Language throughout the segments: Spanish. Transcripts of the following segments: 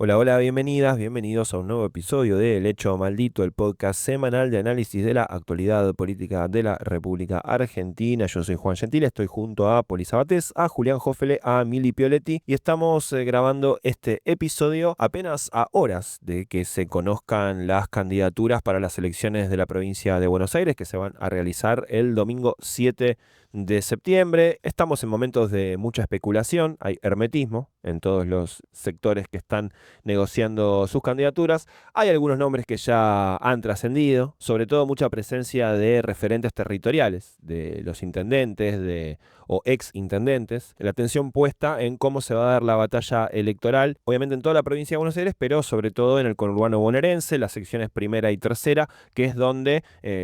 Hola, hola, bienvenidas, bienvenidos a un nuevo episodio de El Hecho Maldito, el podcast semanal de análisis de la actualidad política de la República Argentina. Yo soy Juan Gentil, estoy junto a Poli Sabatés, a Julián Jófele, a Mili Pioletti y estamos grabando este episodio apenas a horas de que se conozcan las candidaturas para las elecciones de la provincia de Buenos Aires que se van a realizar el domingo 7 de septiembre. Estamos en momentos de mucha especulación, hay hermetismo en todos los sectores que están negociando sus candidaturas. Hay algunos nombres que ya han trascendido, sobre todo mucha presencia de referentes territoriales, de los intendentes o ex intendentes. La atención puesta en cómo se va a dar la batalla electoral, obviamente en toda la provincia de Buenos Aires, pero sobre todo en el conurbano bonaerense, las secciones primera y tercera, que es donde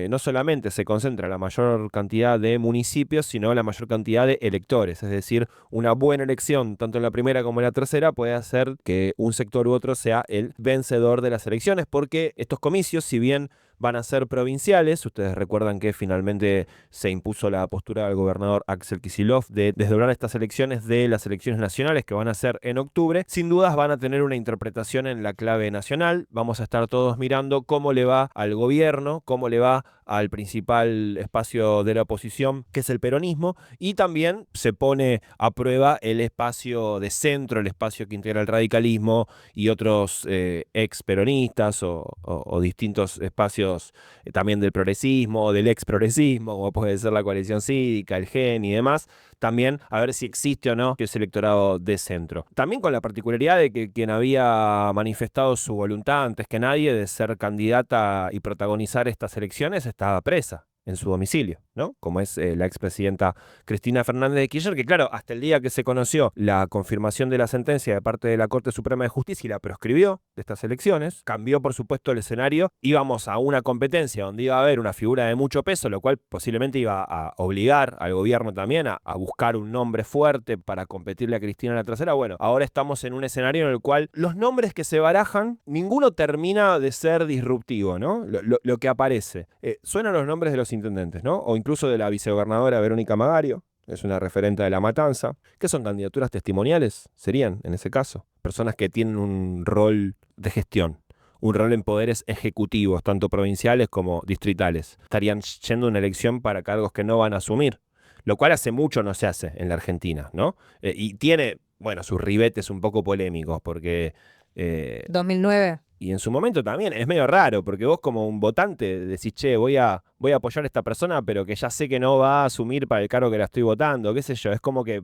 no solamente se concentra la mayor cantidad de municipios, sino la mayor cantidad de electores. Es decir, una buena elección, tanto en la primera como en la tercera, puede hacer que un sector u otro sea el vencedor de las elecciones, porque estos comicios, si bien van a ser provinciales, ustedes recuerdan que finalmente se impuso la postura del gobernador Axel Kicillof de desdoblar estas elecciones de las elecciones nacionales que van a ser en octubre, sin dudas van a tener una interpretación en la clave nacional. Vamos a estar todos mirando cómo le va al gobierno, cómo le va al principal espacio de la oposición, que es el peronismo, y también se pone a prueba el espacio de centro, el espacio que integra el radicalismo y otros ex peronistas o distintos espacios también del progresismo, del ex progresismo, como puede ser la coalición cívica, el GEN y demás. También a ver si existe o no ese electorado de centro. También con la particularidad de que quien había manifestado su voluntad antes que nadie de ser candidata y protagonizar estas elecciones estaba presa en su domicilio, ¿no? Como es la expresidenta Cristina Fernández de Kirchner, que claro, hasta el día que se conoció la confirmación de la sentencia de parte de la Corte Suprema de Justicia y la proscribió de estas elecciones, cambió por supuesto el escenario, íbamos a una competencia donde iba a haber una figura de mucho peso, lo cual posiblemente iba a obligar al gobierno también a buscar un nombre fuerte para competirle a Cristina en la tercera. Bueno, ahora estamos en un escenario en el cual los nombres que se barajan, ninguno termina de ser disruptivo, ¿no? Lo que aparece. Suenan los nombres de los intendentes, ¿no? O incluso de la vicegobernadora Verónica Magario, es una referente de La Matanza, que son candidaturas testimoniales, serían, en ese caso, personas que tienen un rol de gestión, un rol en poderes ejecutivos, tanto provinciales como distritales. Estarían yendo a una elección para cargos que no van a asumir, lo cual hace mucho no se hace en la Argentina, ¿no? Y tiene, bueno, sus ribetes un poco polémicos, porque... eh, 2009. y en su momento también es medio raro, porque vos como un votante decís, che, voy a apoyar a esta persona, pero que ya sé que no va a asumir para el cargo que la estoy votando, qué sé yo. Es como que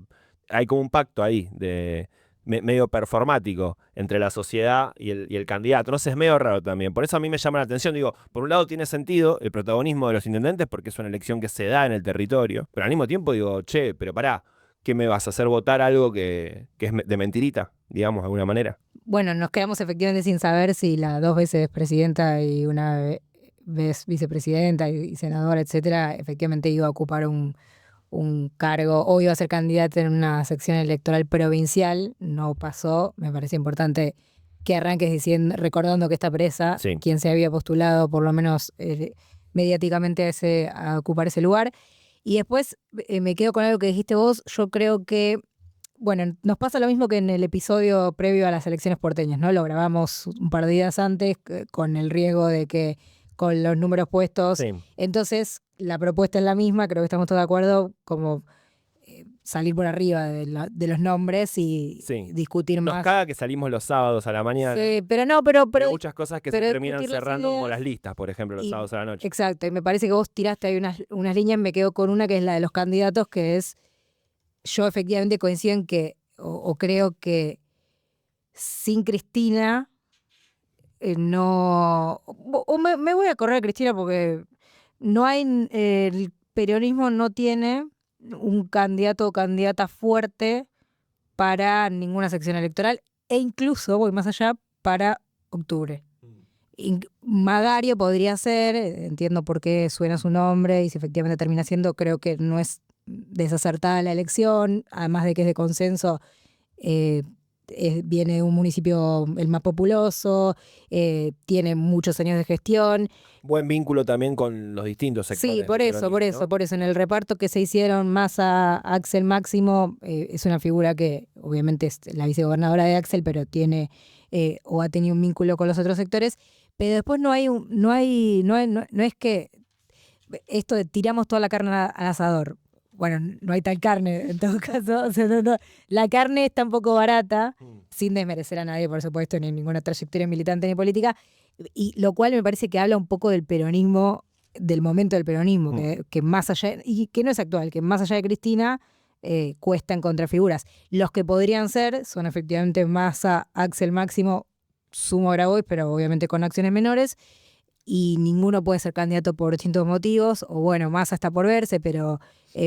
hay como un pacto ahí de medio performático entre la sociedad y el candidato. No sé, es medio raro también. Por eso a mí me llama la atención. Digo, por un lado tiene sentido el protagonismo de los intendentes, porque es una elección que se da en el territorio, pero al mismo tiempo digo, che, pero pará, ¿qué me vas a hacer votar algo que es de mentirita, digamos, de alguna manera? Bueno, nos quedamos efectivamente sin saber si la dos veces presidenta y una vez vicepresidenta y senadora, etcétera, efectivamente iba a ocupar un cargo o iba a ser candidata en una sección electoral provincial. No pasó. Me parece importante que arranques diciendo, recordando que está presa, Sí. quien se había postulado por lo menos mediáticamente a ocupar ese lugar. Y después me quedo con algo que dijiste vos. Yo creo que bueno, nos pasa lo mismo que en el episodio previo a las elecciones porteñas, ¿no? Lo grabamos un par de días antes con el riesgo de que con los números puestos. Sí. Entonces, la propuesta es la misma, creo que estamos todos de acuerdo, como salir por arriba de los nombres y Sí. discutir Nos más. caga que salimos los sábados a la mañana. Sí, pero no, pero Pero muchas cosas que se terminan discutir las cerrando como las ideas. listas, por ejemplo, los sábados a la noche. Exacto, y me parece que vos tiraste ahí unas líneas, me quedo con una que es la de los candidatos, que es, yo efectivamente coincido en que, o creo que sin Cristina no... O me voy a correr a Cristina porque no hay... el peronismo no tiene un candidato o candidata fuerte para ninguna sección electoral e incluso, voy más allá, para octubre. Magario podría ser, entiendo por qué suena su nombre y si efectivamente termina siendo, creo que no es desacertada la elección, además de que es de consenso. Viene de un municipio el más populoso, tiene muchos años de gestión. Buen vínculo también con los distintos sectores. Sí, por del eso, peronismo, por ¿no? eso. En el reparto que se hicieron más a Axel Máximo, es una figura que obviamente es la vicegobernadora de Axel, pero tiene o ha tenido un vínculo con los otros sectores, pero después no es que esto de tiramos toda la carne al asador. Bueno, no hay tal carne en todo caso. O sea, la carne está un poco barata, sin desmerecer a nadie, por supuesto, ni ninguna trayectoria militante ni política, y lo cual me parece que habla un poco del peronismo, del momento del peronismo, que más allá, y que no es actual, que más allá de Cristina, cuesta encontrar figuras. Los que podrían ser son efectivamente Massa, Axel Máximo, Sumo Grabois, pero obviamente con acciones menores, y ninguno puede ser candidato por distintos motivos, o bueno, Massa está por verse, pero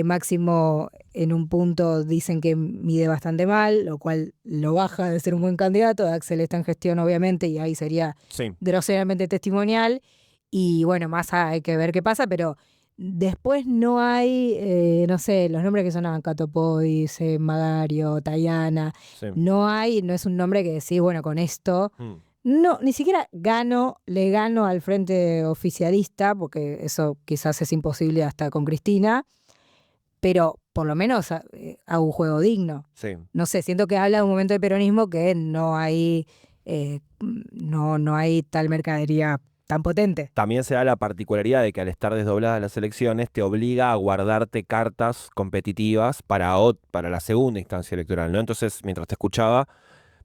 Máximo en un punto dicen que mide bastante mal, lo cual lo baja de ser un buen candidato. Axel está en gestión obviamente y ahí sería groseramente testimonial, y bueno, Massa hay que ver qué pasa, pero después no hay, no sé, los nombres que sonaban, Cato Podis, Magario, Tayana, no es un nombre que decís, bueno, con esto... No, ni siquiera le gano al frente oficialista, porque eso quizás es imposible hasta con Cristina, pero por lo menos hago un juego digno. Sí. No sé, siento que habla de un momento de peronismo que no hay tal mercadería tan potente. También se da la particularidad de que al estar desdobladas las elecciones te obliga a guardarte cartas competitivas para la segunda instancia electoral, ¿no? Entonces, mientras te escuchaba,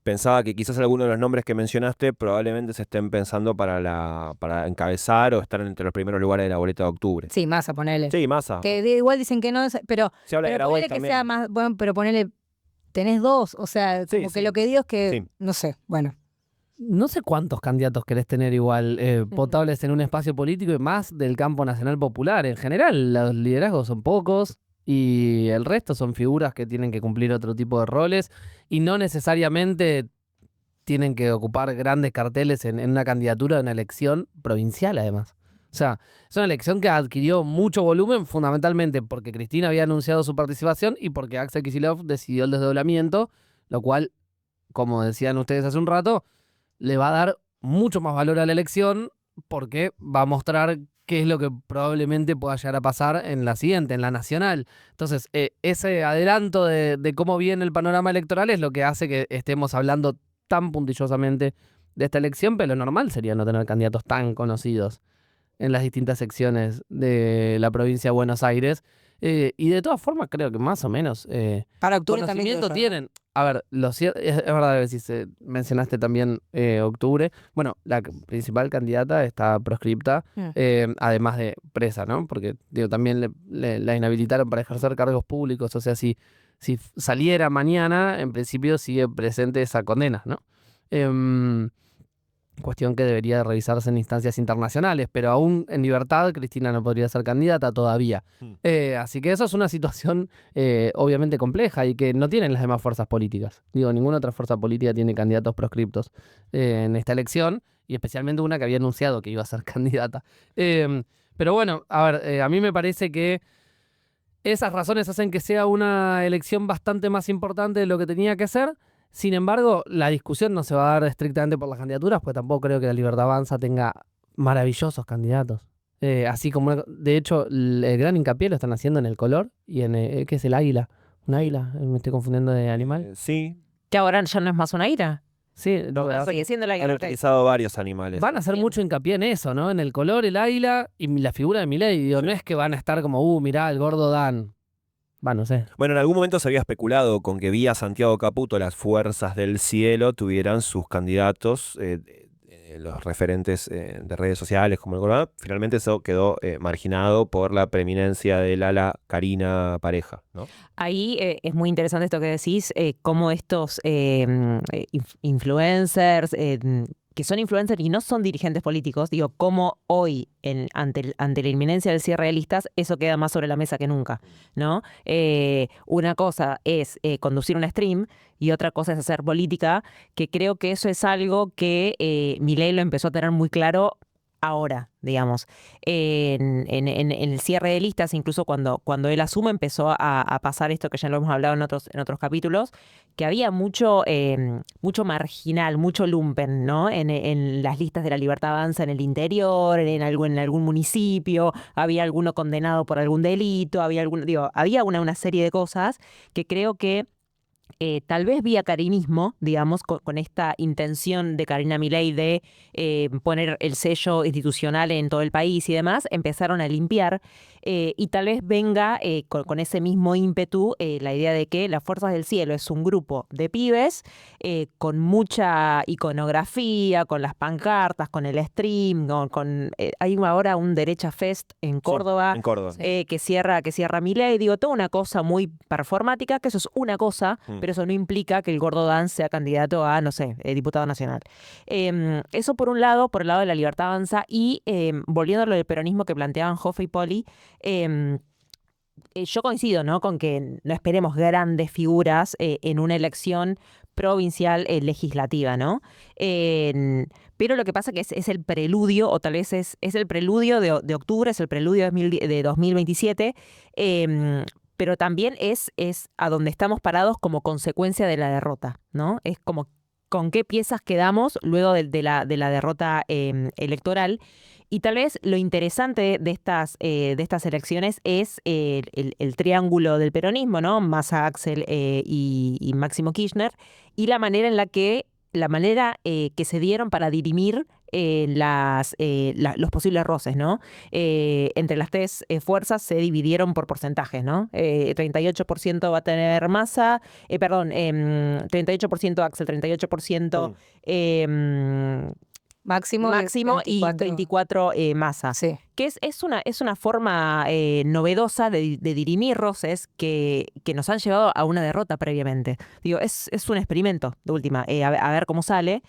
pensaba que quizás algunos de los nombres que mencionaste probablemente se estén pensando para encabezar o estar entre los primeros lugares de la boleta de octubre. Sí, Massa, ponele. Sí, Massa. Que igual dicen que no, pero se habla de ponele que sea más, bueno, pero ponele, tenés dos, o sea, como que lo que digo es que, no sé, bueno. No sé cuántos candidatos querés tener igual potables en un espacio político y más del campo nacional popular. En general, los liderazgos son pocos y el resto son figuras que tienen que cumplir otro tipo de roles y no necesariamente tienen que ocupar grandes carteles en una candidatura de una elección provincial, además. O sea, es una elección que adquirió mucho volumen fundamentalmente porque Cristina había anunciado su participación y porque Axel Kicillof decidió el desdoblamiento, lo cual, como decían ustedes hace un rato, le va a dar mucho más valor a la elección porque va a mostrar qué es lo que probablemente pueda llegar a pasar en la siguiente, en la nacional. Entonces, ese adelanto de cómo viene el panorama electoral es lo que hace que estemos hablando tan puntillosamente de esta elección, pero lo normal sería no tener candidatos tan conocidos en las distintas secciones de la provincia de Buenos Aires. Y de todas formas, creo que más o menos para octubre conocimiento también tienen. A ver, es verdad que mencionaste también octubre. Bueno, la principal candidata está proscripta, además de presa, ¿no? Porque digo, también la inhabilitaron para ejercer cargos públicos. O sea, si saliera mañana, en principio sigue presente esa condena, ¿no? Cuestión que debería revisarse en instancias internacionales, pero aún en libertad Cristina no podría ser candidata todavía. Así que eso es una situación obviamente compleja y que no tienen las demás fuerzas políticas. Digo, ninguna otra fuerza política tiene candidatos proscriptos en esta elección, y especialmente una que había anunciado que iba a ser candidata. Pero bueno, a ver, a mí me parece que esas razones hacen que sea una elección bastante más importante de lo que tenía que ser. Sin embargo, la discusión no se va a dar estrictamente por las candidaturas, pues tampoco creo que la Libertad Avanza tenga maravillosos candidatos. Así como, de hecho, el gran hincapié lo están haciendo en el color y en, ¿qué es el águila? ¿Un águila? ¿Me estoy confundiendo de animal? Sí. Que ahora ya no es más una ira. Sí, sigue siendo la Han águila. utilizado varios animales. Van a hacer mucho hincapié en eso, ¿no? En el color, el águila y la figura de Milei. Digo, no es que van a estar como, mirá, el gordo Dan. No sé. Bueno, en algún momento se había especulado con que vía Santiago Caputo las fuerzas del cielo tuvieran sus candidatos, los referentes de redes sociales como el Gordo. Finalmente eso quedó marginado por la preeminencia del ala Karina Pareja, ¿no? Ahí es muy interesante esto que decís, cómo estos influencers, que son influencers y no son dirigentes políticos, digo, cómo hoy, ante la inminencia del cierre de listas, eso queda más sobre la mesa que nunca, ¿no? Una cosa es conducir un stream y otra cosa es hacer política, que creo que eso es algo que Milei lo empezó a tener muy claro ahora, digamos. En el cierre de listas, incluso cuando él asume, empezó a pasar esto que ya lo hemos hablado en otros capítulos, que había mucho marginal, mucho lumpen, ¿no? En las listas de la Libertad Avanza en el interior, en algún municipio, había alguno condenado por algún delito, había una serie de cosas que creo que tal vez vía carinismo, digamos, con esta intención de Karina Milei de poner el sello institucional en todo el país y demás, empezaron a limpiar y tal vez venga con ese mismo ímpetu la idea de que las Fuerzas del Cielo es un grupo de pibes con mucha iconografía, con las pancartas, con el stream, hay ahora un Derecha Fest en Córdoba. Sí, en Córdoba. Que cierra Milei, digo, toda una cosa muy performática, que eso es una cosa, pero eso no implica que el gordo Dan sea candidato a, no sé, diputado nacional. Eso por un lado, por el lado de la Libertad Avanza, y volviendo a lo del peronismo que planteaban Joffe y Poli, yo coincido, ¿no?, con que no esperemos grandes figuras en una elección provincial legislativa, ¿no? Pero lo que pasa que es el preludio, o tal vez es el preludio de octubre, es el preludio de 2027, pero también es a donde estamos parados como consecuencia de la derrota, ¿no? Es como con qué piezas quedamos luego de la derrota electoral. Y tal vez lo interesante de estas elecciones es el triángulo del peronismo, ¿no? Massa, Axel y Máximo Kirchner, y la manera que se dieron para dirimir los posibles roces, ¿no? Entre las tres fuerzas se dividieron por porcentajes, ¿no? 38% va a tener Massa, 38% Axel, 38% Máximo y 24 Massa. Sí. Que es una forma novedosa de dirimir roces que nos han llevado a una derrota previamente. Digo, es un experimento, de última, a ver cómo sale.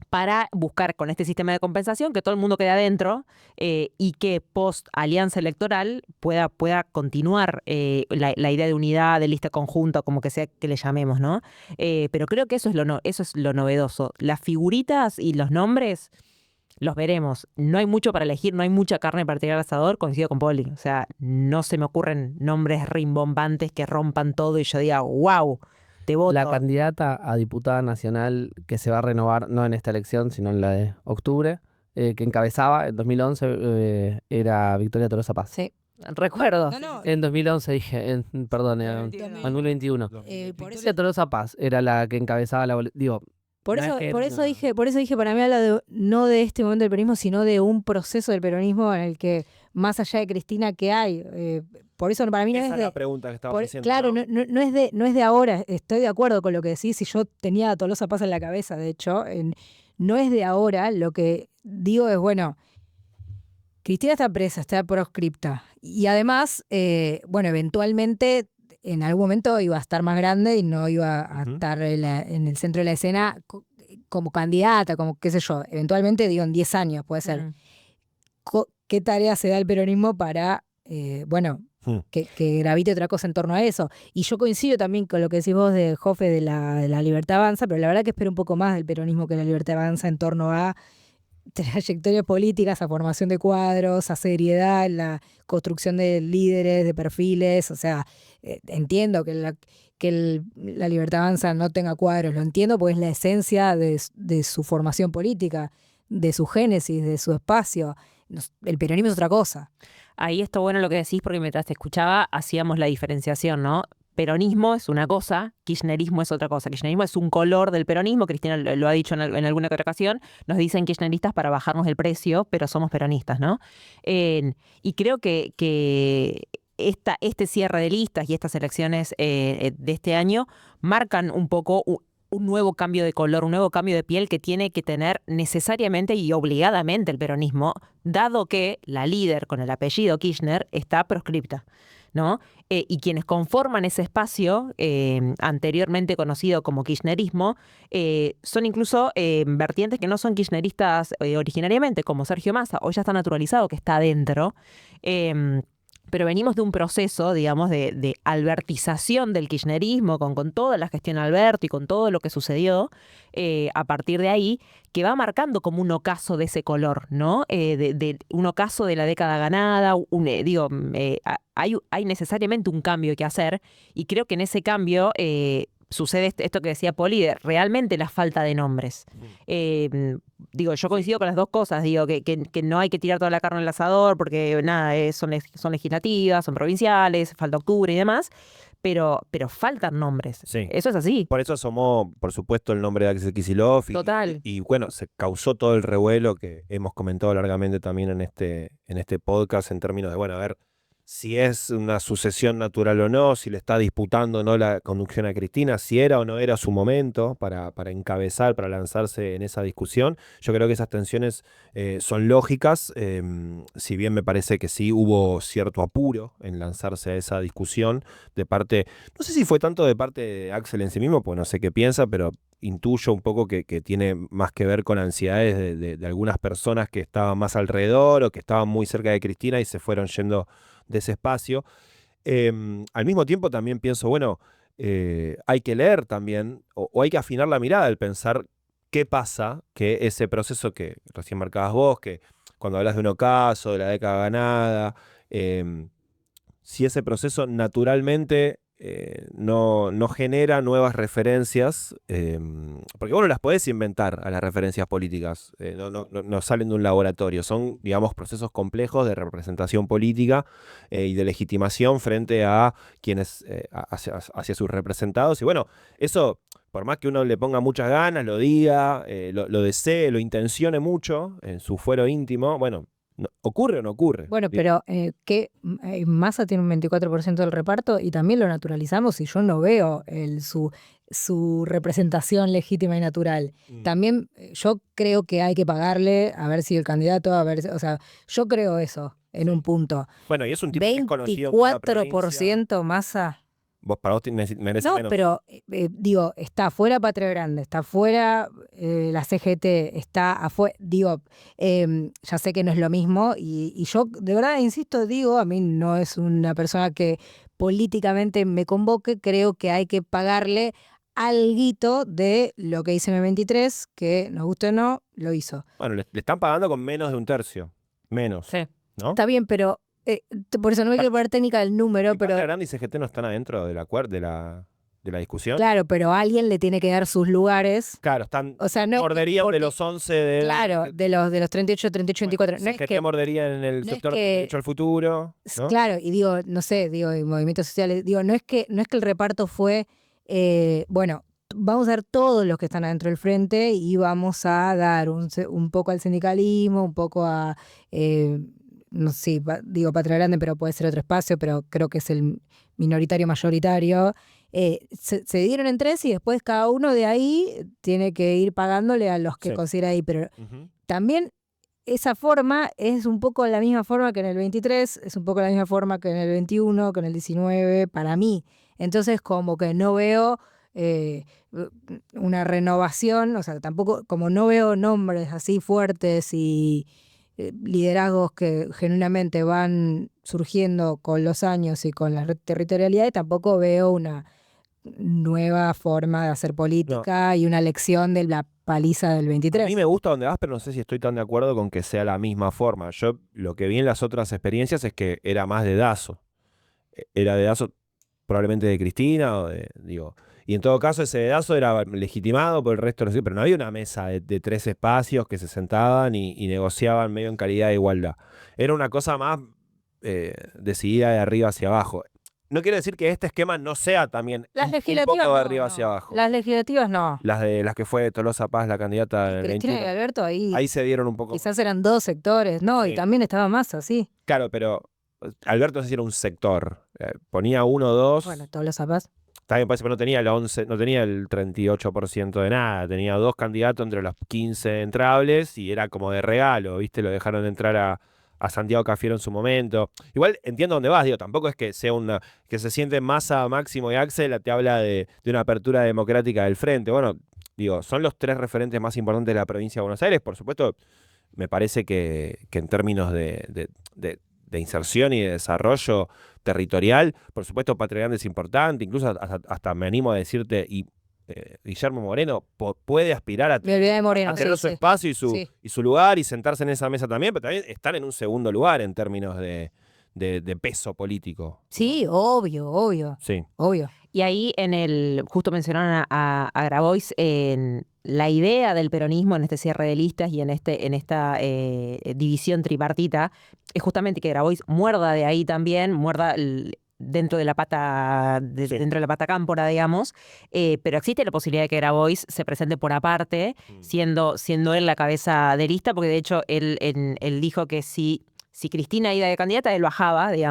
Para buscar con este sistema de compensación que todo el mundo quede adentro y que post alianza electoral pueda continuar la idea de unidad, de lista conjunta, como que sea que le llamemos, ¿no? Pero creo que eso es lo novedoso. Las figuritas y los nombres los veremos. No hay mucho para elegir, no hay mucha carne para tirar al asador, coincido con Poli. O sea, no se me ocurren nombres rimbombantes que rompan todo y yo diga, wow, te voto. La candidata a diputada nacional que se va a renovar, no en esta elección, sino en la de octubre, que encabezaba en 2011, era Victoria Tolosa Paz. Sí. Recuerdo. No, En 2011 dije, perdón, en 2021. por Victoria eso, Tolosa Paz era la que encabezaba digo, por no eso, es que- por eso dije, para mí habla no de este momento del peronismo, sino de un proceso del peronismo en el que, más allá de Cristina, ¿qué hay? Por eso para mí no Esa es es de... la pregunta que estabas haciendo. Claro, no es de ahora, estoy de acuerdo con lo que decís, y yo tenía a Tolosa Paz en la cabeza, de hecho, no es de ahora, lo que digo es, bueno, Cristina está presa, está proscripta, y además, bueno, eventualmente en algún momento iba a estar más grande y no iba a estar en el centro de la escena como candidata, como qué sé yo, eventualmente digo en 10 años puede ser. ¿Qué tarea se da el peronismo para, bueno, que gravite otra cosa en torno a eso? Y yo coincido también con lo que decís vos de Joffe de la Libertad Avanza, pero la verdad que espero un poco más del peronismo que la Libertad Avanza en torno a trayectorias políticas, a formación de cuadros, a seriedad, la construcción de líderes, de perfiles. O sea, entiendo que la Libertad Avanza no tenga cuadros, lo entiendo porque es la esencia de su formación política, de su génesis, de su espacio. El peronismo es otra cosa. Ahí está bueno lo que decís, porque mientras te escuchaba hacíamos la diferenciación, ¿no? Peronismo es una cosa, kirchnerismo es otra cosa. Kirchnerismo es un color del peronismo, Cristina lo ha dicho en alguna otra ocasión, nos dicen kirchneristas para bajarnos el precio, pero somos peronistas, ¿no? Y creo que este cierre de listas y estas elecciones de este año marcan un poco un nuevo cambio de color, un nuevo cambio de piel que tiene que tener necesariamente y obligadamente el peronismo, dado que la líder con el apellido Kirchner está proscripta, ¿no? Y quienes conforman ese espacio, anteriormente conocido como kirchnerismo, son incluso vertientes que no son kirchneristas originariamente, como Sergio Massa. Hoy ya está naturalizado que está adentro. Pero venimos de un proceso, digamos, de albertización del kirchnerismo con toda la gestión Alberto y con todo lo que sucedió a partir de ahí, que va marcando como un ocaso de ese color, ¿no? De un ocaso de la década ganada. Hay necesariamente un cambio que hacer, y creo que en ese cambio sucede esto que decía Poli, realmente la falta de nombres. Yo coincido con las dos cosas, que no hay que tirar toda la carne al asador porque nada, son legislativas, son provinciales, falta octubre y demás, pero faltan nombres. Sí. Eso es así. Por eso asomó, por supuesto, el nombre de Axel Kicillof. Total. Y bueno, se causó todo el revuelo que hemos comentado largamente también en este podcast en términos de, bueno, a ver si es una sucesión natural o no, si le está disputando o no la conducción a Cristina, si era o no era su momento para encabezar, para lanzarse en esa discusión. Yo creo que esas tensiones son lógicas, si bien me parece que sí hubo cierto apuro en lanzarse a esa discusión de parte, no sé si fue tanto de parte de Axel en sí mismo, pues no sé qué piensa, pero intuyo un poco que tiene más que ver con ansiedades de algunas personas que estaban más alrededor o que estaban muy cerca de Cristina y se fueron yendo de ese espacio. Al mismo tiempo también pienso, bueno, hay que leer también, o hay que afinar la mirada al pensar qué pasa, que ese proceso que recién marcabas vos, que cuando hablas de un ocaso, de la década ganada, si ese proceso naturalmente no genera nuevas referencias, porque bueno, las podés inventar a las referencias políticas, no salen de un laboratorio, son, digamos, procesos complejos de representación política y de legitimación frente a quienes, hacia sus representados, y bueno, eso, por más que uno le ponga muchas ganas, lo diga, lo desee, lo intencione mucho en su fuero íntimo, bueno, ¿ocurre o no ocurre? Bueno, pero Massa tiene un 24% del reparto y también lo naturalizamos y yo no veo su representación legítima y natural. También yo creo que hay que pagarle a ver si el candidato, o sea, yo creo eso en un punto. Bueno, y es un tipo que es conocido en toda la provincia. 24% Massa. Vos para vos merece No, menos. pero digo, está fuera Patria Grande, está fuera la CGT, está afuera, digo, ya sé que no es lo mismo y yo de verdad, insisto, digo, a mí no es una persona que políticamente me convoque, creo que hay que pagarle alguito de lo que hizo M23, que nos guste o no, lo hizo. Bueno, le están pagando con menos de un tercio. Menos. Sí. ¿No? Está bien, pero por eso no me quiero poner técnica del número, pero Patria Grande y CGT no están adentro de la discusión. claro, pero alguien le tiene que dar sus lugares. Claro, están O sea, no, morderían porque- de los 11 de Claro, de los 38, 24. No es CGT que, morderían en el no es sector que- derecho al futuro, ¿no? claro, y digo, no sé, digo, y movimientos sociales, digo, no es que el reparto fue, bueno, vamos a dar todos los que están adentro del frente y vamos a dar un poco al sindicalismo, un poco a, no sé, digo Patria Grande, pero puede ser otro espacio, pero creo que es el minoritario mayoritario. Se dieron en tres y después cada uno de ahí tiene que ir pagándole a los que Sí. considera ahí, pero Ujú. también esa forma es un poco la misma forma que en el 23, es un poco la misma forma que en el 21, que en el 19, para mí. Entonces como que no veo una renovación, o sea, tampoco, como no veo nombres así fuertes y liderazgos que genuinamente van surgiendo con los años y con la territorialidad, y tampoco veo una nueva forma de hacer política y una lección de la paliza del A 23. mí me gusta donde vas, pero no sé si estoy tan de acuerdo con que sea la misma forma. Yo lo que vi en las otras experiencias es que era más dedazo. Era dedazo probablemente de Cristina, digo. Y en todo caso ese dedazo era legitimado por el resto de los... Pero no había una mesa de tres espacios que se sentaban y negociaban medio en calidad de igualdad. Era una cosa más decidida de arriba hacia abajo. No quiero decir que este esquema no sea también Las un legislativas poco de no, arriba no. hacia abajo. Las legislativas no. Las que fue Tolosa Paz, la candidata del Cristina y 21. Alberto Ahí se dieron un poco. quizás eran dos sectores, no, Sí. y también estaba Massa, sí. Claro, pero Alberto no sé si era un sector. Ponía uno o dos. Bueno, todos los zapas. También parece que no tenía el 11, no tenía el 38% de nada. Tenía dos candidatos entre los 15 entrables y era como de regalo, ¿viste? Lo dejaron entrar a Santiago Cafiero en su momento. Igual entiendo dónde vas, digo, tampoco es que sea que se siente Massa, Máximo y Axel, te habla de una apertura democrática del frente. Bueno, digo, son los tres referentes más importantes de la provincia de Buenos Aires. Por supuesto, me parece que en términos de inserción y de desarrollo territorial, por supuesto Patria Grande es importante, incluso hasta me animo a decirte, y Guillermo Moreno puede aspirar a Me olvidé de Moreno, tener sí, su sí. espacio Sí. y su lugar y sentarse en esa mesa también, pero también están en un segundo lugar en términos de peso político. Sí, obvio. Sí. Y ahí justo mencionaron a Grabois, en la idea del peronismo en este cierre de listas y en esta división tripartita, es justamente que Grabois muerda de ahí también, muerda dentro de la pata dentro de la pata cámpora, digamos, pero existe la posibilidad de que Grabois se presente por aparte, siendo él la cabeza de lista, porque de hecho él dijo que si Cristina iba de candidata, él bajaba y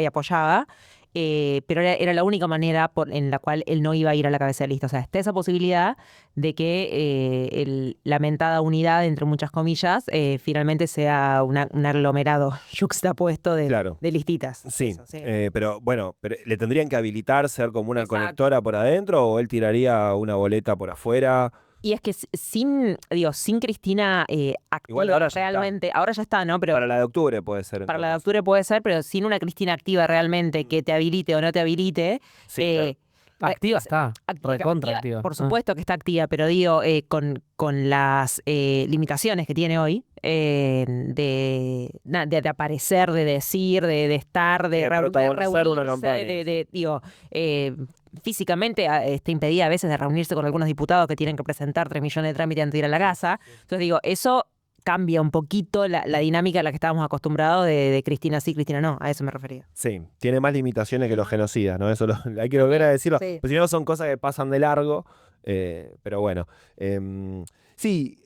apoyaba. Pero era la única manera en la cual él no iba a ir a la cabeza de lista. O sea, está esa posibilidad de que la mentada unidad, entre muchas comillas, finalmente sea un aglomerado yuxtapuesto Claro. de listitas. Sí, Eso, sí. pero bueno, ¿le tendrían que habilitar ser como una Exacto. conectora por adentro o él tiraría una boleta por afuera? Y es que sin Cristina activa Igual ahora ya realmente, ahora ya está, ¿no? Pero Para la de octubre puede ser. para la de entonces. octubre puede ser, pero sin una Cristina activa realmente que te habilite o no te habilite. Sí, eh, Activa está, activa, recontra activa. Por supuesto que está activa, pero digo, con las limitaciones que tiene hoy, de aparecer, de decir, de estar, de protagonizar una reunirse, campaña. digo, físicamente está impedida a veces de reunirse con algunos diputados que tienen que presentar 3 millones de trámites antes de ir a la casa. Entonces digo, eso cambia un poquito la dinámica a la que estábamos acostumbrados de Cristina sí, Cristina no, a eso me refería. Sí, tiene más limitaciones que los genocidas, ¿no? Eso hay que volver a decirlo. Sí. Pues si no, son cosas que pasan de largo. Pero bueno. Sí,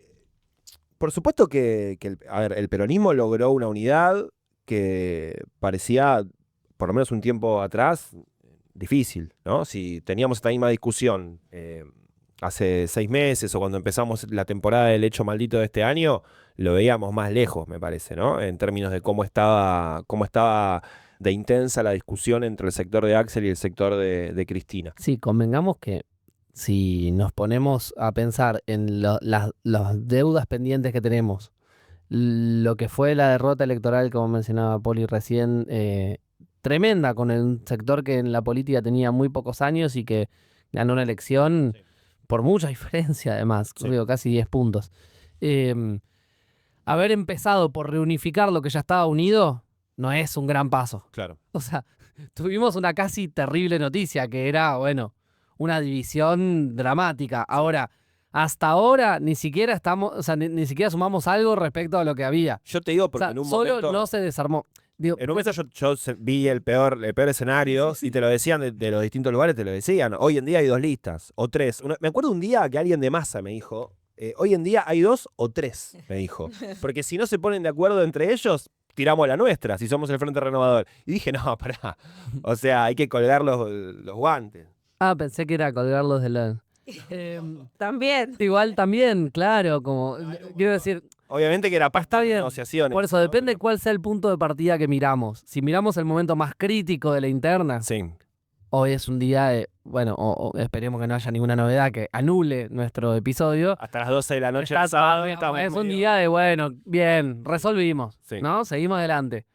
por supuesto que el peronismo logró una unidad que parecía, por lo menos un tiempo atrás, difícil, ¿no? Si teníamos esta misma discusión hace 6 meses o cuando empezamos la temporada del Hecho Maldito de este año, lo veíamos más lejos, me parece, ¿no? En términos de cómo estaba de intensa la discusión entre el sector de Axel y el sector de Cristina. Sí, convengamos que si nos ponemos a pensar en las deudas pendientes que tenemos, lo que fue la derrota electoral, como mencionaba Poli recién, tremenda con el sector que en la política tenía muy pocos años y que ganó una elección por mucha diferencia, además, digo, casi 10 puntos. Haber empezado por reunificar lo que ya estaba unido no es un gran paso. Claro. O sea, tuvimos una casi terrible noticia que era, bueno, una división dramática. Ahora, hasta ahora ni siquiera estamos, o sea, ni siquiera sumamos algo respecto a lo que había. Yo te digo porque O sea, en un solo momento... no se desarmó. Digo, En un momento yo vi el peor escenario y te lo decían de los distintos lugares, te lo decían. Hoy en día hay 2 listas o 3. Me acuerdo un día que alguien de Massa me dijo, hoy en día hay 2 o 3, me dijo. Porque si no se ponen de acuerdo entre ellos, tiramos la nuestra, si somos el Frente Renovador. Y dije, no, pará. O sea, hay que colgar los guantes. pensé que era colgarlos de la... También. Igual también, claro, como quiero decir, Obviamente que era está pasta de bien. negociaciones. Por eso depende cuál sea el punto de partida que miramos. Si miramos el momento más crítico de la interna, Sí. hoy es un día de, bueno, o esperemos que no haya ninguna novedad que anule nuestro episodio. Hasta las 12 de la noche Está del sábado todavía, estamos es un medio- día de, bueno, bien, resolvimos, Sí. ¿no? Seguimos adelante.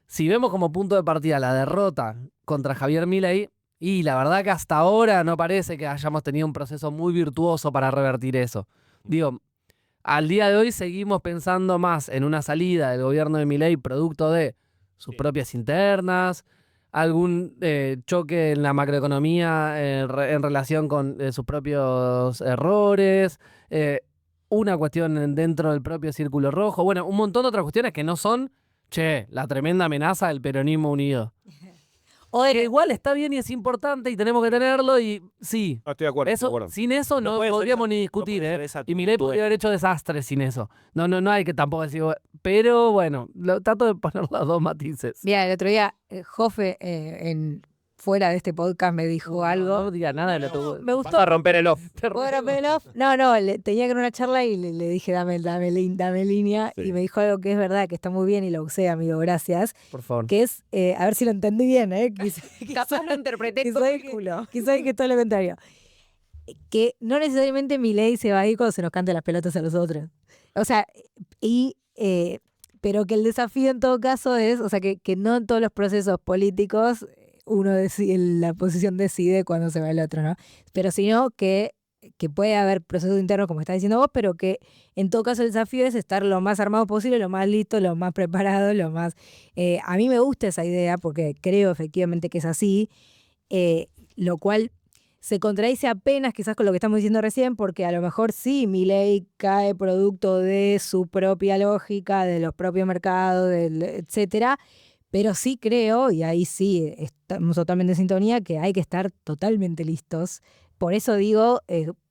Si vemos como punto de partida la derrota contra Javier Milei, y la verdad que hasta ahora no parece que hayamos tenido un proceso muy virtuoso para revertir eso. Digo, al día de hoy seguimos pensando más en una salida del gobierno de Milei producto de sus propias internas, algún choque en la macroeconomía en relación con sus propios errores, una cuestión dentro del propio Círculo Rojo, bueno, un montón de otras cuestiones que no son, la tremenda amenaza del peronismo unido. O de Que que igual está bien y es importante y tenemos que tenerlo y sí. No, estoy de acuerdo. Eso, de acuerdo. sin eso no puede ser podríamos esa- ni no discutir, puede ser esa Y Milei actitud podría haber hecho desastres sin eso. No hay que tampoco decir, pero bueno, trato de poner los 2 matices. Mira, el otro día Jofe fuera de este podcast me dijo algo. No diga nada de lo que... Me Vas gustó. a romper el off. ¿Puedo romper el off? No, tenía que ir a una charla y le dije dame línea Sí. y me dijo algo que es verdad, que está muy bien y lo usé, amigo, gracias. Por favor. Que es, a ver si lo entendí bien, Capaz lo interpreté quizá como que- el culo. quizá que todo lo contrario. Que no necesariamente Milei se va a ir cuando se nos cante las pelotas a los otros. O sea, pero que el desafío en todo caso es, o sea, que no en todos los procesos políticos uno decide, la oposición decide cuándo se va el otro, ¿no? Pero sino que puede haber procesos internos, como estás diciendo vos, pero que en todo caso el desafío es estar lo más armado posible, lo más listo, lo más preparado, lo más... a mí me gusta esa idea porque creo efectivamente que es así, lo cual se contradice apenas quizás con lo que estamos diciendo recién, porque a lo mejor sí, Milei cae producto de su propia lógica, de los propios mercados, etcétera, Pero sí creo, y ahí sí estamos totalmente en sintonía, que hay que estar totalmente listos. Por eso digo,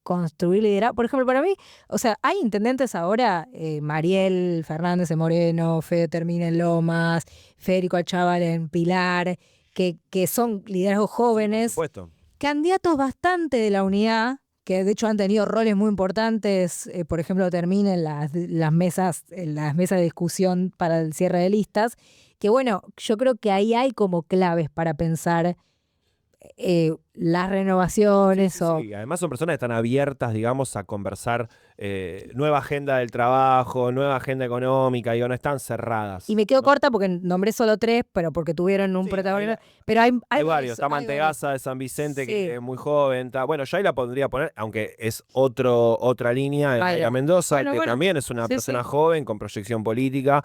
construir liderazgo. Por ejemplo, para mí, o sea, hay intendentes ahora, Mariel Fernández de Moreno, Fede Termina en Lomas, Federico Achával en Pilar, que son liderazgos Por jóvenes, supuesto. candidatos bastante de la unidad, que de hecho han tenido roles muy importantes, por ejemplo, Termina en las mesas de discusión para el cierre de listas, que bueno, yo creo que ahí hay como claves para pensar las renovaciones Sí, además son personas que están abiertas, digamos, a conversar nueva agenda del trabajo, nueva agenda económica, digo, no están cerradas. Y me quedo ¿no? corta porque nombré solo 3, pero porque tuvieron un Sí, protagonismo. Pero hay Hay varios, está hay varios. Mantegazza de San Vicente, que Sí. es muy joven. Bueno, yo ahí la podría poner, aunque es otra línea, Claro. Mayra Mendoza, Bueno, que bueno. también es una Sí, persona sí. joven, con proyección política,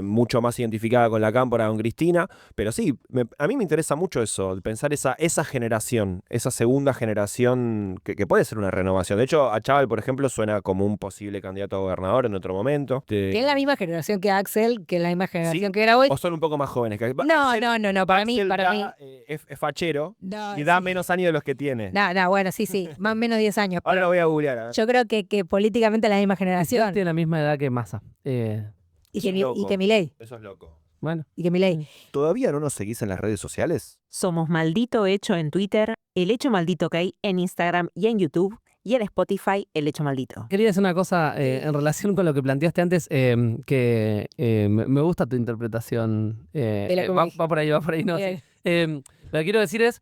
mucho más identificada con la cámpora, con Cristina. Pero sí, a mí me interesa mucho eso, pensar esa generación, esa segunda generación, que puede ser una renovación. De hecho, a Chávez, por ejemplo, suena como un posible candidato a gobernador en otro momento. Que es la misma generación que Axel, que es la misma generación ¿Sí? que era hoy. ¿O son un poco más jóvenes? No, Axel- no, para mí, Axel para mí. es fachero No, y da sí. menos años de los que tiene. No, bueno, sí, más o menos 10 años. Ahora pero lo voy a googlear. A ver. yo creo que políticamente es la misma generación. Tiene la misma edad que Massa. Y Eso es que loco. Milei. Eso es loco. Bueno. Y que Milei. ¿Todavía no nos seguís en las redes sociales? Somos Maldito Hecho en Twitter, El Hecho Maldito OK en Instagram y en YouTube, y en Spotify, El Hecho Maldito. Quería decir una cosa en relación con lo que planteaste antes, que me gusta tu interpretación. Va por ahí, no. Bien. Lo que quiero decir es,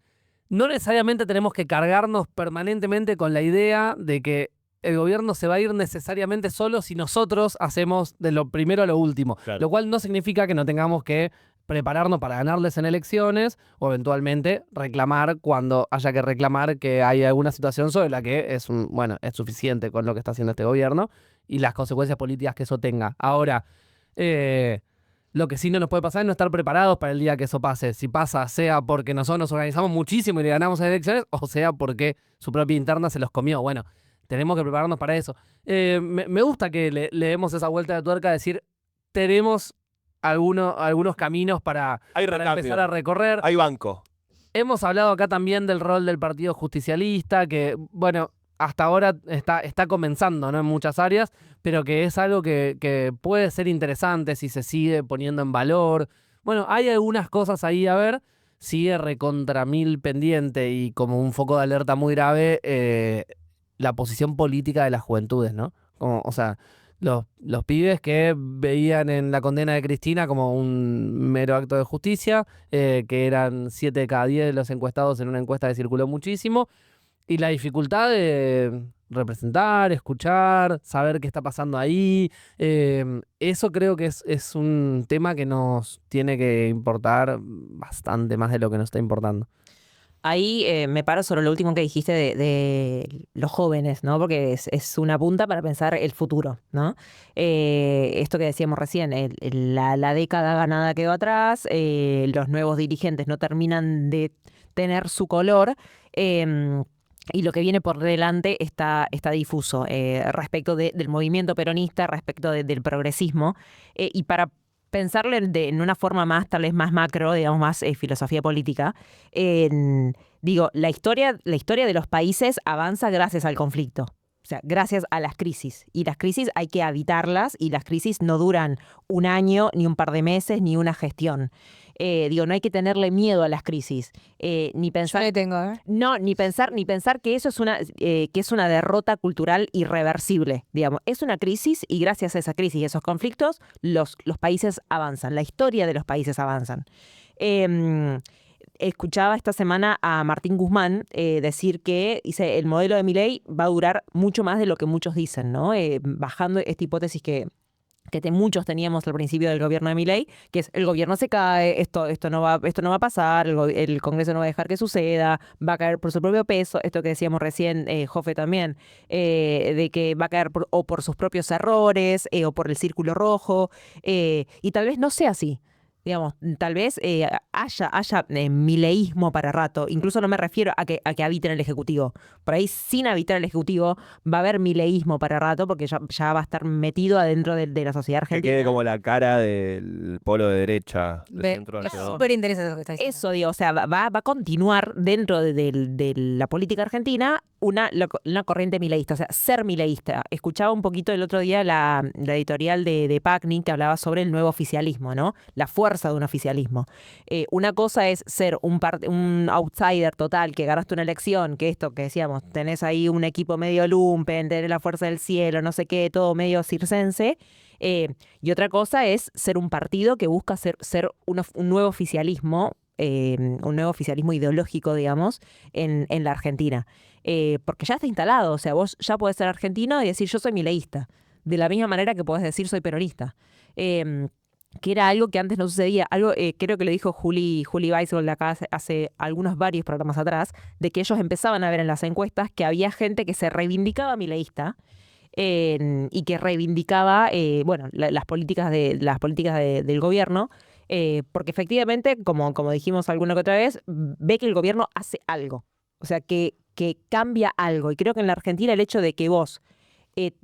no necesariamente tenemos que cargarnos permanentemente con la idea de que el gobierno se va a ir necesariamente solo si nosotros hacemos de lo primero a lo último. Claro. Lo cual no significa que no tengamos que prepararnos para ganarles en elecciones o eventualmente reclamar cuando haya que reclamar que hay alguna situación sobre la que es suficiente con lo que está haciendo este gobierno y las consecuencias políticas que eso tenga. Ahora, lo que sí no nos puede pasar es no estar preparados para el día que eso pase. Si pasa, sea porque nosotros nos organizamos muchísimo y le ganamos en elecciones, o sea porque su propia interna se los comió. Bueno, tenemos que prepararnos para eso. Me gusta que le demos esa vuelta de tuerca, decir, tenemos algunos caminos para empezar a recorrer. Hay banco. Hemos hablado acá también del rol del Partido Justicialista, que, bueno, hasta ahora está comenzando, ¿no? En muchas áreas, pero que es algo que puede ser interesante si se sigue poniendo en valor. Bueno, hay algunas cosas ahí a ver. Sigue recontra mil pendiente y como un foco de alerta muy grave la posición política de las juventudes, ¿no? O sea, los pibes que veían en la condena de Cristina como un mero acto de justicia, que eran 7 de cada 10 de los encuestados en una encuesta que circuló muchísimo, y la dificultad de representar, escuchar, saber qué está pasando ahí. Eso creo que es un tema que nos tiene que importar bastante más de lo que nos está importando. Ahí me paro sobre lo último que dijiste de los jóvenes, ¿no? Porque es una punta para pensar el futuro, ¿no? Esto que decíamos recién, la década ganada quedó atrás, los nuevos dirigentes no terminan de tener su color, y lo que viene por delante está difuso respecto del movimiento peronista, respecto del progresismo, y para pensarlo en una forma más, tal vez más macro, digamos, más filosofía política, digo, la historia de los países avanza gracias al conflicto. O sea, gracias a las crisis. Y las crisis hay que habitarlas y las crisis no duran un año, ni un par de meses, ni una gestión. No hay que tenerle miedo a las crisis. Ni pensar. Yo le tengo, ¿eh? No, ni pensar que eso es una derrota cultural irreversible. Digamos, es una crisis y gracias a esa crisis y esos conflictos, los países avanzan. La historia de los países avanzan. Escuchaba esta semana a Martín Guzmán decir que dice, el modelo de Milei va a durar mucho más de lo que muchos dicen, ¿no? Bajando esta hipótesis que muchos teníamos al principio del gobierno de Milei, que es el gobierno se cae, esto no va a pasar, el Congreso no va a dejar que suceda, va a caer por su propio peso, esto que decíamos recién, Jofe también, de que va a caer por sus propios errores o por el círculo rojo, y tal vez no sea así. digamos, tal vez haya mileísmo para rato. Incluso no me refiero a que habite en el Ejecutivo. Por ahí, sin habitar el Ejecutivo, va a haber mileísmo para rato porque ya va a estar metido adentro de la sociedad Que argentina. quede como la cara del polo de derecha, de centro Es hacia abajo. súper interesante lo que está diciendo. Eso, digo, o sea, va a continuar dentro de la política argentina una corriente mileísta, o sea, ser mileísta. Escuchaba un poquito el otro día la editorial de Pacni que hablaba sobre el nuevo oficialismo, ¿no? La fuerza de un oficialismo. Una cosa es ser un outsider total, que ganaste una elección, que esto que decíamos, tenés ahí un equipo medio lumpen, tenés la fuerza del cielo, no sé qué, todo medio circense. Y otra cosa es ser un partido que busca ser un nuevo oficialismo, un nuevo oficialismo ideológico, digamos, en la Argentina. Porque ya está instalado, o sea, vos ya podés ser argentino y decir yo soy mileísta, de la misma manera que podés decir soy peronista. Que era algo que antes no sucedía, algo creo que lo dijo Juli Weisgold acá hace varios programas atrás, de que ellos empezaban a ver en las encuestas que había gente que se reivindicaba mileísta, y que reivindicaba las políticas del gobierno, porque efectivamente, como dijimos alguna que otra vez, ve que el gobierno hace algo, o sea, que cambia algo. Y creo que en la Argentina el hecho de que vos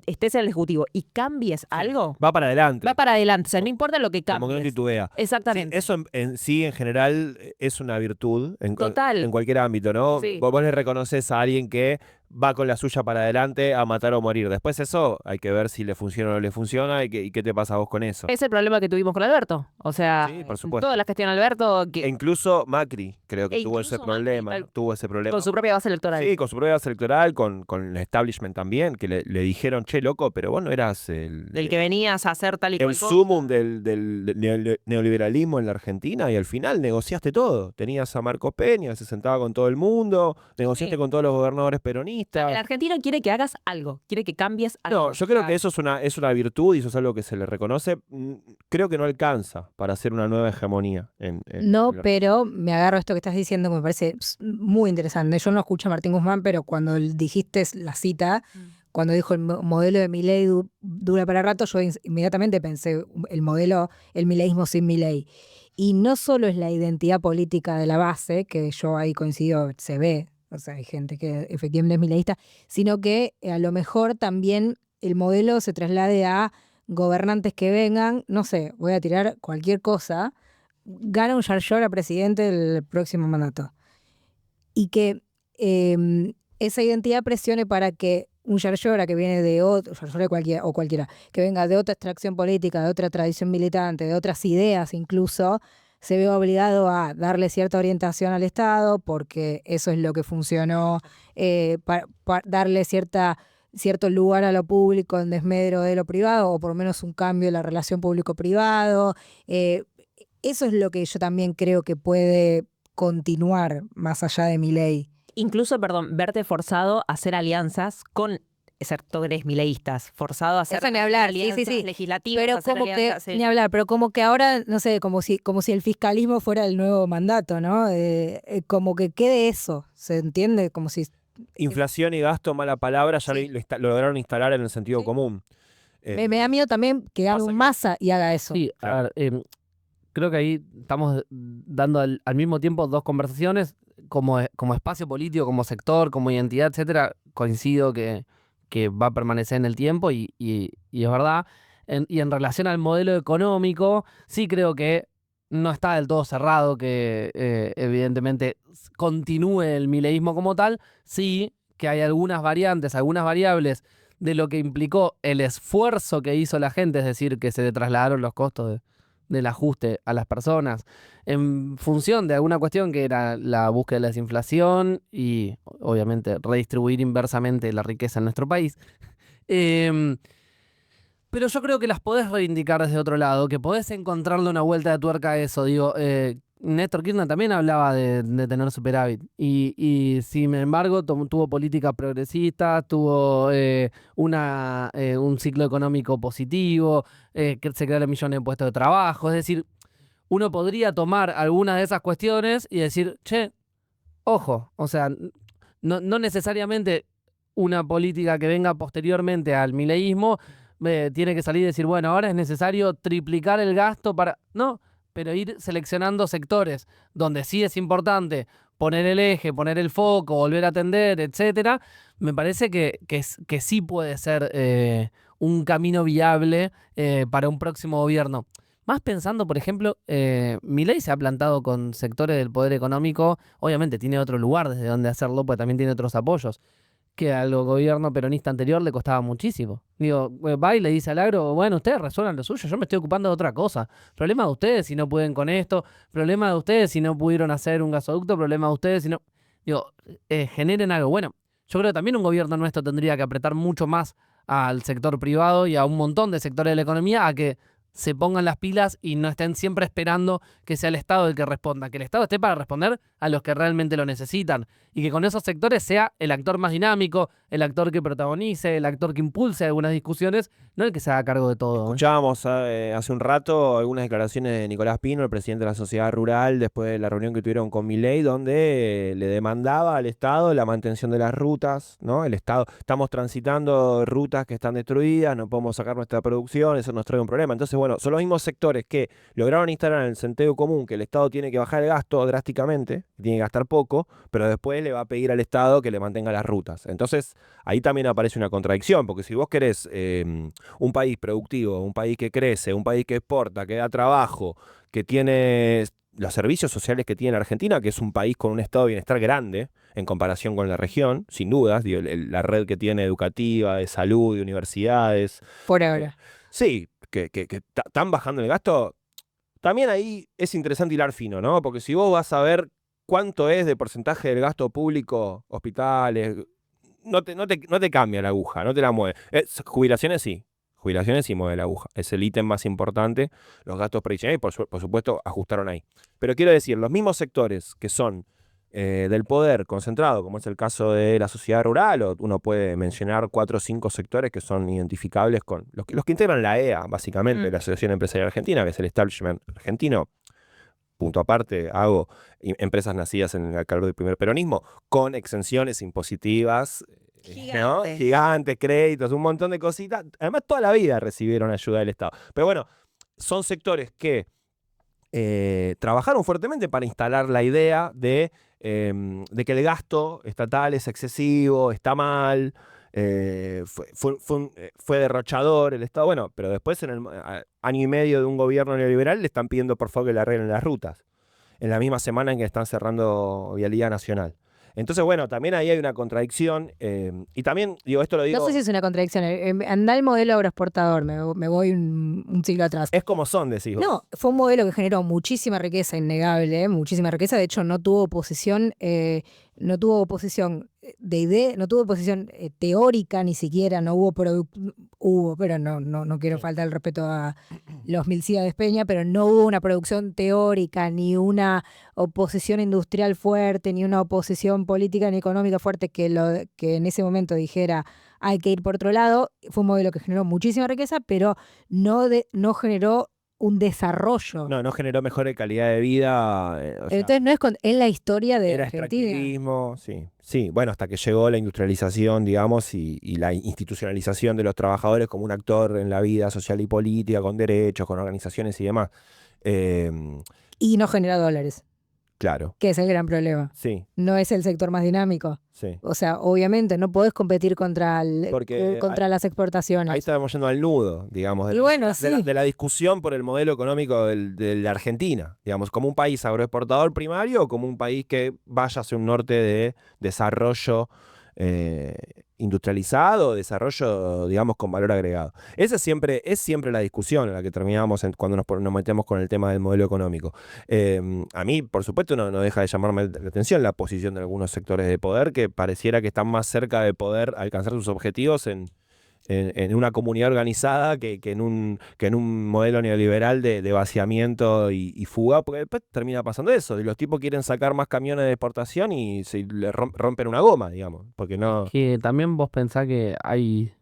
estés en el Ejecutivo y cambies algo, Va para adelante. va para adelante, o sea, no importa lo que Como que no cambies. titubea. Sí, Exactamente. eso en sí, en general, es una virtud Total. en cualquier ámbito, ¿no? Sí. Vos le reconoces a alguien que va con la suya para adelante a matar o morir. Después eso hay que ver si le funciona o no le funciona y qué te pasa a vos con eso. Es el problema que tuvimos con Alberto. O sea, Sí, por supuesto. toda la gestión de Alberto E incluso Macri creo que tuvo ese incluso Macri, problema. Tuvo ese problema. con su propia base electoral. Sí, con su propia base electoral, con el establishment también, que le dijeron, che, loco, pero vos no eras Del que venías a hacer tal y cual el cosa. sumum del neoliberalismo en la Argentina, y al final negociaste todo. Tenías a Marcos Peña, se sentaba con todo el mundo, negociaste Sí. con todos los gobernadores peronistas. El argentino quiere que hagas algo, quiere que cambies algo. No, yo creo que eso es una virtud y eso es algo que se le reconoce. Creo que no alcanza para hacer una nueva hegemonía. No, en la- pero me agarro esto que estás diciendo que me parece muy interesante. Yo no escucho a Martín Guzmán, pero cuando dijiste la cita, cuando dijo el modelo de Milei dura para rato, yo inmediatamente pensé el mileísmo sin Milei. Y no solo es la identidad política de la base, que yo ahí coincido, se ve, o sea, hay gente que efectivamente es mileísta, sino que a lo mejor también el modelo se traslade a gobernantes que vengan, no sé, voy a tirar cualquier cosa, gana un Yarlora presidente del próximo mandato. Y que esa identidad presione para que un Yarlora que viene de otro, Yarlora cualquiera, que venga de otra extracción política, de otra tradición militante, de otras ideas incluso, se ve obligado a darle cierta orientación al Estado, porque eso es lo que funcionó, para darle cierto lugar a lo público en desmedro de lo privado, o por lo menos un cambio en la relación público-privado. Eso es lo que yo también creo que puede continuar más allá de Milei. Incluso, verte forzado a hacer alianzas con sectores mileístas, forzado a hacer Eso ni hablar, alianzas sí. legislativas. Pero hacer como que, alianzas, ni hablar, pero como que ahora, no sé, como si el fiscalismo fuera el nuevo mandato, ¿no? Como que quede eso, ¿se entiende? Como si... Inflación y gasto, mala palabra, ya Sí. lo lograron instalar en el sentido Sí. común. Me da miedo también que haga pasa un que- Massa y haga eso. Sí, Claro. a ver, creo que ahí estamos dando al mismo tiempo dos conversaciones, como espacio político, como sector, como identidad, etcétera. Coincido que va a permanecer en el tiempo y es verdad. Y en relación al modelo económico, sí creo que no está del todo cerrado que evidentemente continúe el mileísmo como tal. Sí que hay algunas variantes, algunas variables de lo que implicó el esfuerzo que hizo la gente, es decir, que se trasladaron los costos del ajuste a las personas en función de alguna cuestión que era la búsqueda de la desinflación y obviamente redistribuir inversamente la riqueza en nuestro país. Pero yo creo que las podés reivindicar desde otro lado, que podés encontrarle una vuelta de tuerca a eso. Digo, Néstor Kirchner también hablaba de tener superávit y sin embargo tuvo políticas progresistas, tuvo un ciclo económico positivo, que se crearon millones de puestos de trabajo. Es decir, uno podría tomar algunas de esas cuestiones y decir, che, ojo, o sea, no necesariamente una política que venga posteriormente al mileísmo tiene que salir y decir, bueno, ahora es necesario triplicar el gasto para... No, pero ir seleccionando sectores donde sí es importante poner el eje, poner el foco, volver a atender, etcétera, me parece que sí puede ser un camino viable para un próximo gobierno. Más pensando, por ejemplo, Milei se ha plantado con sectores del poder económico, obviamente tiene otro lugar desde donde hacerlo, porque también tiene otros apoyos, que al gobierno peronista anterior le costaba muchísimo. Digo, va y le dice al agro, bueno, ustedes resuelvan lo suyo, yo me estoy ocupando de otra cosa. Problema de ustedes si no pueden con esto, problema de ustedes si no pudieron hacer un gasoducto, problema de ustedes si no... Digo, generen algo. Bueno, yo creo que también un gobierno nuestro tendría que apretar mucho más al sector privado y a un montón de sectores de la economía a que se pongan las pilas y no estén siempre esperando que sea el Estado el que responda, que el Estado esté para responder a los que realmente lo necesitan y que con esos sectores sea el actor más dinámico, el actor que protagonice, el actor que impulse algunas discusiones, no el que se haga cargo de todo. Escuchábamos hace un rato algunas declaraciones de Nicolás Pino, el presidente de la Sociedad Rural, después de la reunión que tuvieron con Milei, donde le demandaba al Estado la mantención de las rutas, ¿no? El Estado, estamos transitando rutas que están destruidas, no podemos sacar nuestra producción, eso nos trae un problema. Entonces, bueno, son los mismos sectores que lograron instalar en el sentido común que el Estado tiene que bajar el gasto drásticamente, tiene que gastar poco, pero después le va a pedir al Estado que le mantenga las rutas. Entonces, ahí también aparece una contradicción, porque si vos querés un país productivo, un país que crece, un país que exporta, que da trabajo, que tiene los servicios sociales que tiene Argentina, que es un país con un estado de bienestar grande en comparación con la región, sin dudas, digo, la red que tiene educativa, de salud, de universidades. Por ahora. Sí, que están bajando el gasto. También ahí es interesante hilar fino, ¿no? Porque si vos vas a ver cuánto es de porcentaje del gasto público, hospitales, no te cambia la aguja, no te la mueve. Jubilaciones sí mueve la aguja. Es el ítem más importante. Los gastos previsionales, por supuesto, ajustaron ahí. Pero quiero decir, los mismos sectores que son del poder concentrado, como es el caso de la sociedad rural, o uno puede mencionar 4 o 5 sectores que son identificables con los que integran la EA, básicamente, la Asociación Empresarial Argentina, que es el establishment argentino. Punto aparte, hago empresas nacidas en el calor del primer peronismo, con exenciones impositivas, ¿no? Gigantes, créditos, un montón de cositas. Además, toda la vida recibieron ayuda del Estado. Pero bueno, son sectores que trabajaron fuertemente para instalar la idea de que el gasto estatal es excesivo, está mal, fue derrochador el Estado. Bueno, pero después en el año y medio de un gobierno neoliberal le están pidiendo por favor que le arreglen las rutas, en la misma semana en que están cerrando Vialidad Nacional. Entonces, bueno, también ahí hay una contradicción. Y también, digo, esto lo digo... No sé si es una contradicción. Anda el modelo agroexportador, me voy un siglo atrás. Es como son, decís vos. No, fue un modelo que generó muchísima riqueza, innegable, muchísima riqueza. De hecho, no tuvo oposición de idea, no tuvo oposición teórica ni siquiera, no hubo, pero no quiero faltar el respeto a los Milcíades Peña, pero no hubo una producción teórica, ni una oposición industrial fuerte, ni una oposición política ni económica fuerte que en ese momento dijera hay que ir por otro lado. Fue un modelo que generó muchísima riqueza, pero no generó un desarrollo. No generó mejor calidad de vida. Entonces no es en la historia de era Argentina. extractivismo, sí. Bueno, hasta que llegó la industrialización, digamos, y la institucionalización de los trabajadores como un actor en la vida social y política, con derechos, con organizaciones y demás. Y no genera dólares. Claro. Que es el gran problema. Sí. No es el sector más dinámico. Sí. O sea, obviamente no podés competir contra las exportaciones. Ahí estábamos yendo al nudo, digamos, de la discusión por el modelo económico de la Argentina, digamos, como un país agroexportador primario o como un país que vaya hacia un norte de desarrollo industrializado, desarrollo, digamos, con valor agregado. Esa es siempre la discusión en la que terminamos cuando nos metemos con el tema del modelo económico. A mí, por supuesto, no deja de llamarme la atención la posición de algunos sectores de poder que pareciera que están más cerca de poder alcanzar sus objetivos en una comunidad organizada que en un modelo neoliberal de vaciamiento y fuga, porque después termina pasando eso, y los tipos quieren sacar más camiones de exportación y se le rompen una goma, digamos, porque no... Que también vos pensás que hay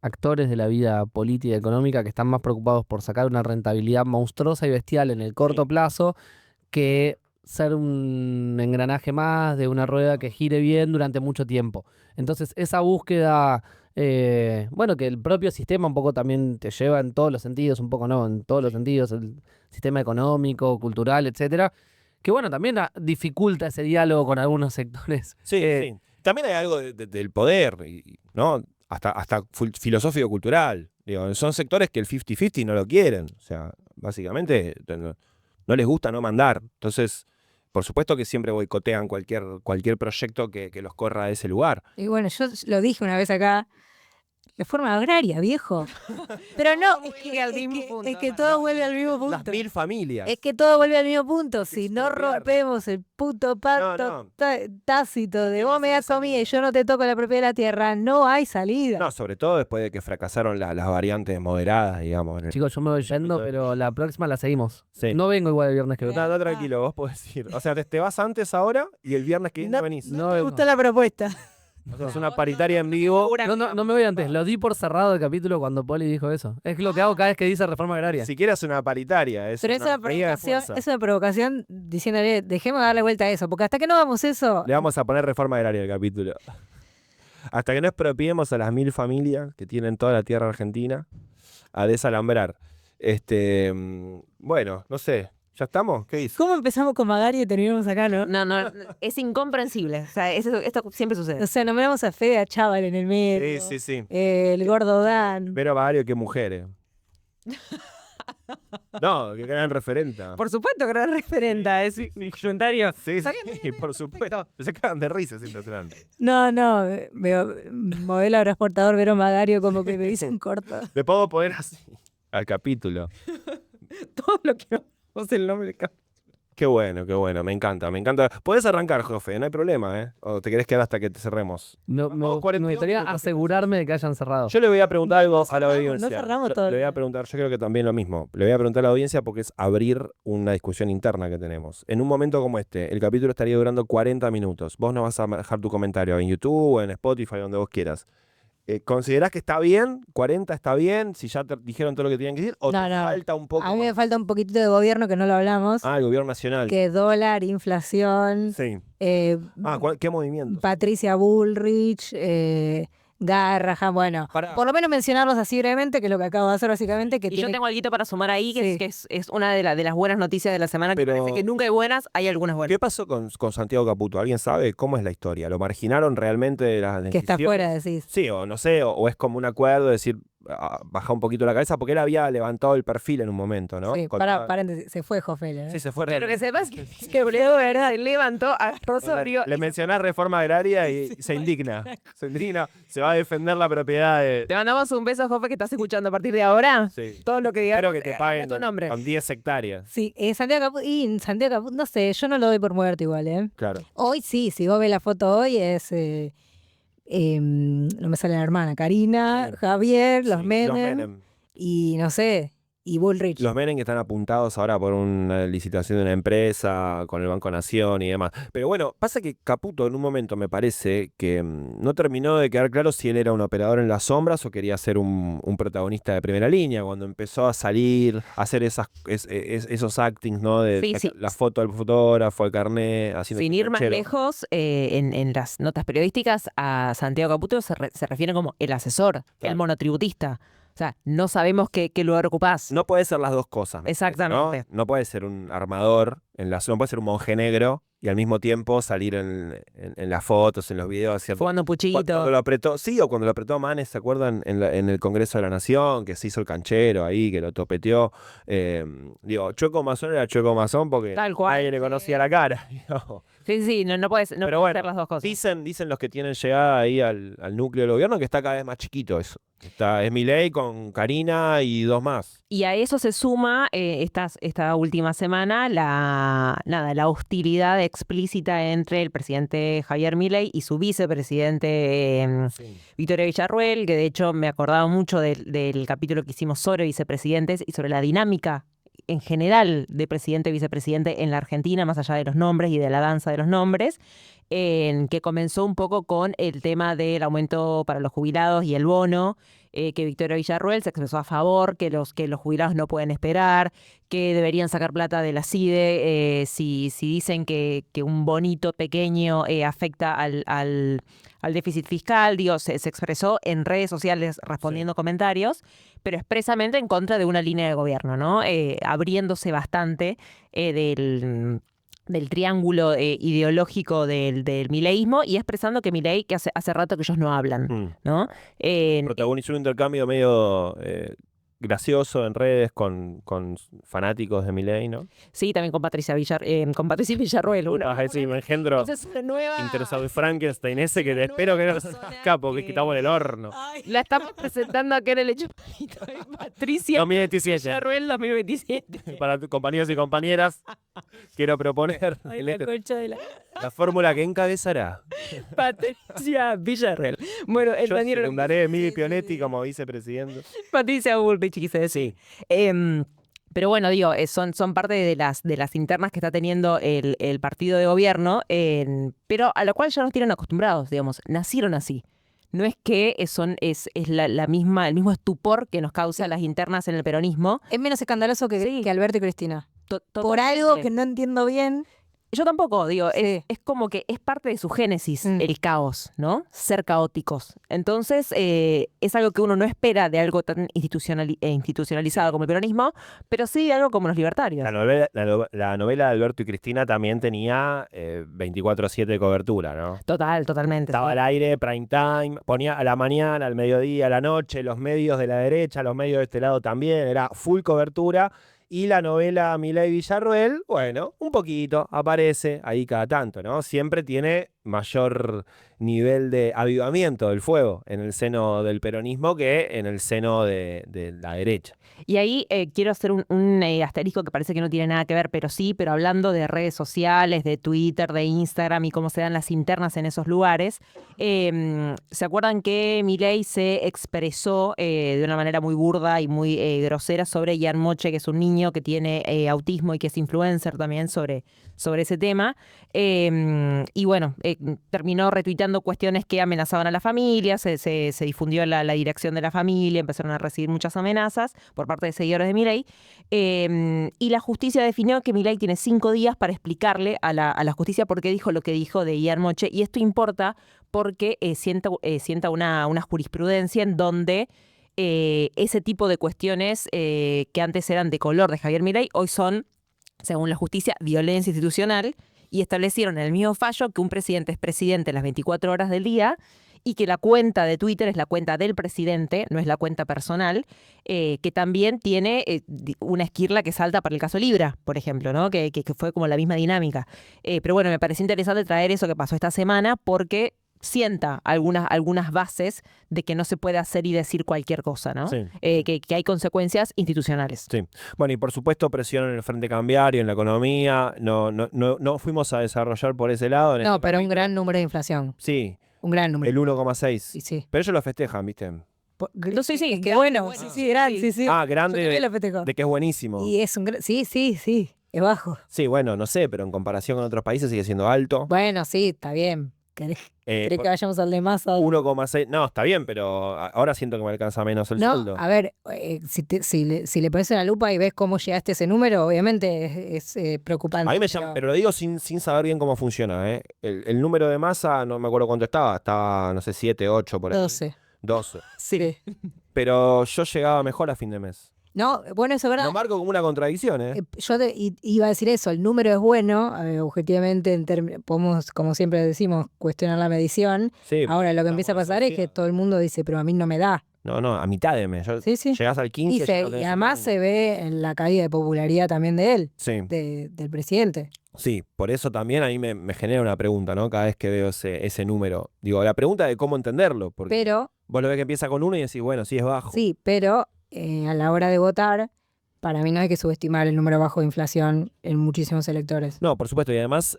actores de la vida política y económica que están más preocupados por sacar una rentabilidad monstruosa y bestial en el corto plazo que ser un engranaje más de una rueda que gire bien durante mucho tiempo. Entonces, esa búsqueda Bueno, que el propio sistema un poco también te lleva en todos los sentidos, un poco no, en todos los sentidos, el sistema económico, cultural, etcétera, que bueno, también dificulta ese diálogo con algunos sectores. Sí, sí. También hay algo del poder, ¿no? Hasta filosófico cultural. Digo, son sectores que el 50-50 no lo quieren. O sea, básicamente no les gusta no mandar. Entonces, por supuesto que siempre boicotean cualquier proyecto que los corra de ese lugar. Y bueno, yo lo dije una vez acá, reforma agraria, viejo. Pero no, es que todo vuelve al mismo Las punto. 1000 familias. Es que todo vuelve al mismo punto. Si no Expropiar. rompemos el puto pacto No. tácito de vos me das comida y yo no te toco la propiedad de la tierra, no hay salida. No, sobre todo después de que fracasaron las variantes moderadas, digamos. Chicos, yo me voy yendo, pero la próxima la seguimos. Sí. No vengo igual el viernes que viene. No, tranquilo, vos podés ir. O sea, te vas antes ahora y el viernes que viene No, venís. No Me vengo. gustó la propuesta. O sea, es una paritaria en vivo. No me voy antes. Lo di por cerrado el capítulo cuando Poli dijo eso. Es lo que hago cada vez que dice reforma agraria. Si quieres una paritaria, es Pero una medida de fuerza. es una provocación diciéndole, dejemos de darle vuelta a eso, porque hasta que no hagamos eso, Le vamos a poner reforma agraria al capítulo. Hasta que no expropiemos a las 1000 familias que tienen toda la tierra argentina a desalambrar. Bueno, no sé. ¿Ya estamos? ¿Qué dices? ¿cómo empezamos con Magari y terminamos acá, no? No, es incomprensible. O sea, esto siempre sucede. O sea, nombramos a Fede a Chaval en el medio. Sí. El gordo Dan. Pero Bavario, qué mujeres. No, qué gran referente. Por supuesto que no es referenta, es instrumentario. Sí, por supuesto. Se cagan de risa, es impresionante. No, veo modelo agroexportador Vero Magario como que me dicen corto. Le puedo poner así al capítulo. Todo lo que vos el nombre del capítulo. Qué bueno, me encanta. Podés arrancar, Jofe, no hay problema, ¿eh? O te querés quedar hasta que te cerremos. Me 42 gustaría minutos. asegurarme de que hayan cerrado. Yo le voy a preguntar algo a la No audiencia. cerramos Yo todo. Le voy a preguntar, yo creo que también lo mismo. Le voy a preguntar a la audiencia porque es abrir una discusión interna que tenemos. En un momento como este, el capítulo estaría durando 40 minutos. Vos nos vas a dejar tu comentario en YouTube o en Spotify, donde vos quieras. ¿Considerás que está bien? ¿40 está bien? Si ya te dijeron todo lo que tenían que decir. ¿O te falta un poco A mí me más? falta un poquitito de gobierno que no lo hablamos. El gobierno nacional. Que dólar, inflación, Sí. ¿Qué movimiento? Patricia Bullrich, Garrahan, bueno, Pará. por lo menos mencionarlos así brevemente, que es lo que acabo de hacer básicamente. Que Y yo tiene... tengo algo para sumar ahí, Sí. que es una de las buenas noticias de la semana. Que Pero- parece que nunca hay buenas, hay algunas buenas. ¿Qué pasó con Santiago Caputo? ¿Alguien sabe cómo es la historia? ¿Lo marginaron realmente de las que está decisiones? fuera, decís. Sí, o no sé, o es como un acuerdo de decir, baja un poquito la cabeza, porque él había levantado el perfil en un momento, ¿no? Sí, paréntesis, se fue Jofele. Sí, se fue. Pero que sepas que Bledo, ¿verdad? Levantó a Rosario. Le mencionás reforma agraria y se indigna. Se va a defender la propiedad de... Te mandamos un beso, Jofe, que estás escuchando a partir de ahora. Sí. Todo lo que digas. Espero que te paguen tu nombre. con 10 hectáreas. Sí, Santiago Caputo, no sé, yo no lo doy por muerto igual, ¿eh? Claro. Hoy sí, si vos ves la foto hoy es... no me sale la hermana, Karina, Sí. Javier, los Sí, Menem y no sé, y Bullrich. Los Menem que están apuntados ahora por una licitación de una empresa con el Banco Nación y demás. Pero bueno, pasa que Caputo en un momento me parece que no terminó de quedar claro si él era un operador en las sombras o quería ser un protagonista de primera línea. Cuando empezó a salir, a hacer esos actings, ¿no? De Sí. la foto del fotógrafo, el carnet, haciendo Sin ir más canchero. lejos, en las notas periodísticas, a Santiago Caputo se refiere como el asesor, Claro. el monotributista. O sea, no sabemos qué lugar ocupás. No puede ser las dos cosas. Exactamente. ¿No? No puede ser un armador, no puede ser un monje negro y al mismo tiempo salir en las fotos, en los videos. ¿Cierto? Jugando puchito. Cuando lo apretó, sí, o cuando lo apretó Manes, ¿se acuerdan? En el Congreso de la Nación, que se hizo el canchero ahí, que lo topeteó. Chueco Mazón era Chueco Mazón porque Tal cual. nadie le conocía la cara. digamos. Sí, no puedes Pero bueno, hacer las dos cosas. Dicen los que tienen llegada ahí al núcleo del gobierno que está cada vez más chiquito eso. Es Milei con Karina y dos más. Y a eso se suma esta última semana la hostilidad explícita entre el presidente Javier Milei y su vicepresidente Victoria Villarruel, que de hecho me acordaba mucho del capítulo que hicimos sobre vicepresidentes y sobre la dinámica en general de presidente-vicepresidente en la Argentina, más allá de los nombres y de la danza de los nombres, que comenzó un poco con el tema del aumento para los jubilados y el bono, que Victoria Villarruel se expresó a favor, que los jubilados no pueden esperar, que deberían sacar plata de la CIDE, si dicen que un bonito pequeño afecta al déficit fiscal. Digo, se expresó en redes sociales respondiendo comentarios, pero expresamente en contra de una línea de gobierno, ¿no? Abriéndose bastante del triángulo ideológico del mileísmo y expresando que Milei, que hace rato que ellos no hablan, ¿no? Protagonizó un intercambio medio gracioso en redes con fanáticos de Milei, ¿no? Sí, también con Patricia Villarruel. Sí, me engendro Esa es una nueva... interesado en Frankenstein ese que te espero que no se escapo, que estamos en el horno. La estamos presentando acá en el hecho Patricia 2027. Villarruel 2027. Para tus compañeros y compañeras, quiero proponer la fórmula que encabezará. Patricia Villarruel. Bueno, el Yo Daniel secundaré a Emilio Pionetti como vicepresidente. Patricia Bullrich, quise decir. Pero bueno, digo, son parte de las internas que está teniendo el partido de gobierno, pero a lo cual ya nos tienen acostumbrados, digamos, nacieron así. No es que es el mismo estupor que nos causa las internas en el peronismo. Es menos escandaloso que Alberto y Cristina. Por algo que no entiendo bien. Yo tampoco, digo, es como que es parte de su génesis el caos, ¿no? Ser caóticos. Entonces, es algo que uno no espera de algo tan institucionalizado como el peronismo, pero sí de algo como los libertarios. La novela de Alberto y Cristina también tenía 24/7 de cobertura, ¿no? Totalmente. Estaba al aire, prime time, ponía a la mañana, al mediodía, a la noche, los medios de la derecha, los medios de este lado también, era full cobertura. Y la novela Milei Villarruel, bueno, un poquito, aparece ahí cada tanto, ¿no? Siempre tiene mayor nivel de avivamiento del fuego en el seno del peronismo que en el seno de la derecha. Y ahí quiero hacer un asterisco que parece que no tiene nada que ver, pero hablando de redes sociales, de Twitter, de Instagram y cómo se dan las internas en esos lugares. ¿Se acuerdan que Milei se expresó de una manera muy burda y muy grosera sobre Ian Moche, que es un niño que tiene autismo y que es influencer también sobre ese tema? Y bueno, terminó retuiteando cuestiones que amenazaban a la familia, se difundió la dirección de la familia, empezaron a recibir muchas amenazas por parte de seguidores de Milei, y la justicia definió que Milei tiene 5 días para explicarle a la justicia por qué dijo lo que dijo de Ian Moche, y esto importa porque sienta una jurisprudencia en donde ese tipo de cuestiones que antes eran de color de Javier Milei, hoy son, según la justicia, violencia institucional, y establecieron en el mismo fallo que un presidente es presidente las 24 horas del día y que la cuenta de Twitter es la cuenta del presidente, no es la cuenta personal, que también tiene una esquirla que salta para el caso Libra, por ejemplo, ¿no? Que fue como la misma dinámica. Pero bueno, me pareció interesante traer eso que pasó esta semana porque sienta algunas bases de que no se puede hacer y decir cualquier cosa, ¿no? Sí. Que hay consecuencias institucionales. Sí. Bueno, y por supuesto presión en el frente cambiario, en la economía. No fuimos a desarrollar por ese lado. No, pero un gran número de inflación. Sí, Un gran número. el 1,6. Sí. Pero ellos lo festejan, ¿viste? No, sí, es que bueno. Sí, grande. Sí. Ah, Yo grande también lo festejo. de que es buenísimo. Y es un gran... Sí, es bajo. Sí, bueno, no sé, pero en comparación con otros países sigue siendo alto. Bueno, sí, está bien. ¿Querés que vayamos al de Massa? 1,6. No, está bien, pero ahora siento que me alcanza menos el sueldo. A ver, si le pones la lupa y ves cómo llegaste a ese número, obviamente es preocupante. A mí me llama, pero lo digo sin saber bien cómo funciona, ¿eh? El número de masa, no me acuerdo cuánto estaba, no sé, 7, 8 por ahí. 12. Sí. Pero yo llegaba mejor a fin de mes. No, bueno, eso es verdad. Lo marco como una contradicción, ¿eh? Yo iba a decir eso, el número es bueno, objetivamente podemos, como siempre decimos, cuestionar la medición. Sí, ahora lo que empieza a pasar es que todo el mundo dice, pero a mí no me da. No, a mitad de mes. Sí. Llegás al 15. Y además se ve en la caída de popularidad también de él, Sí. del presidente. Sí, por eso también a mí me genera una pregunta, ¿no? Cada vez que veo ese número. Digo, la pregunta de cómo entenderlo. Porque Pero, vos lo ves que empieza con 1 y decís, bueno, sí es bajo. sí, pero a la hora de votar, para mí no hay que subestimar el número bajo de inflación en muchísimos electores. No, por supuesto, y además,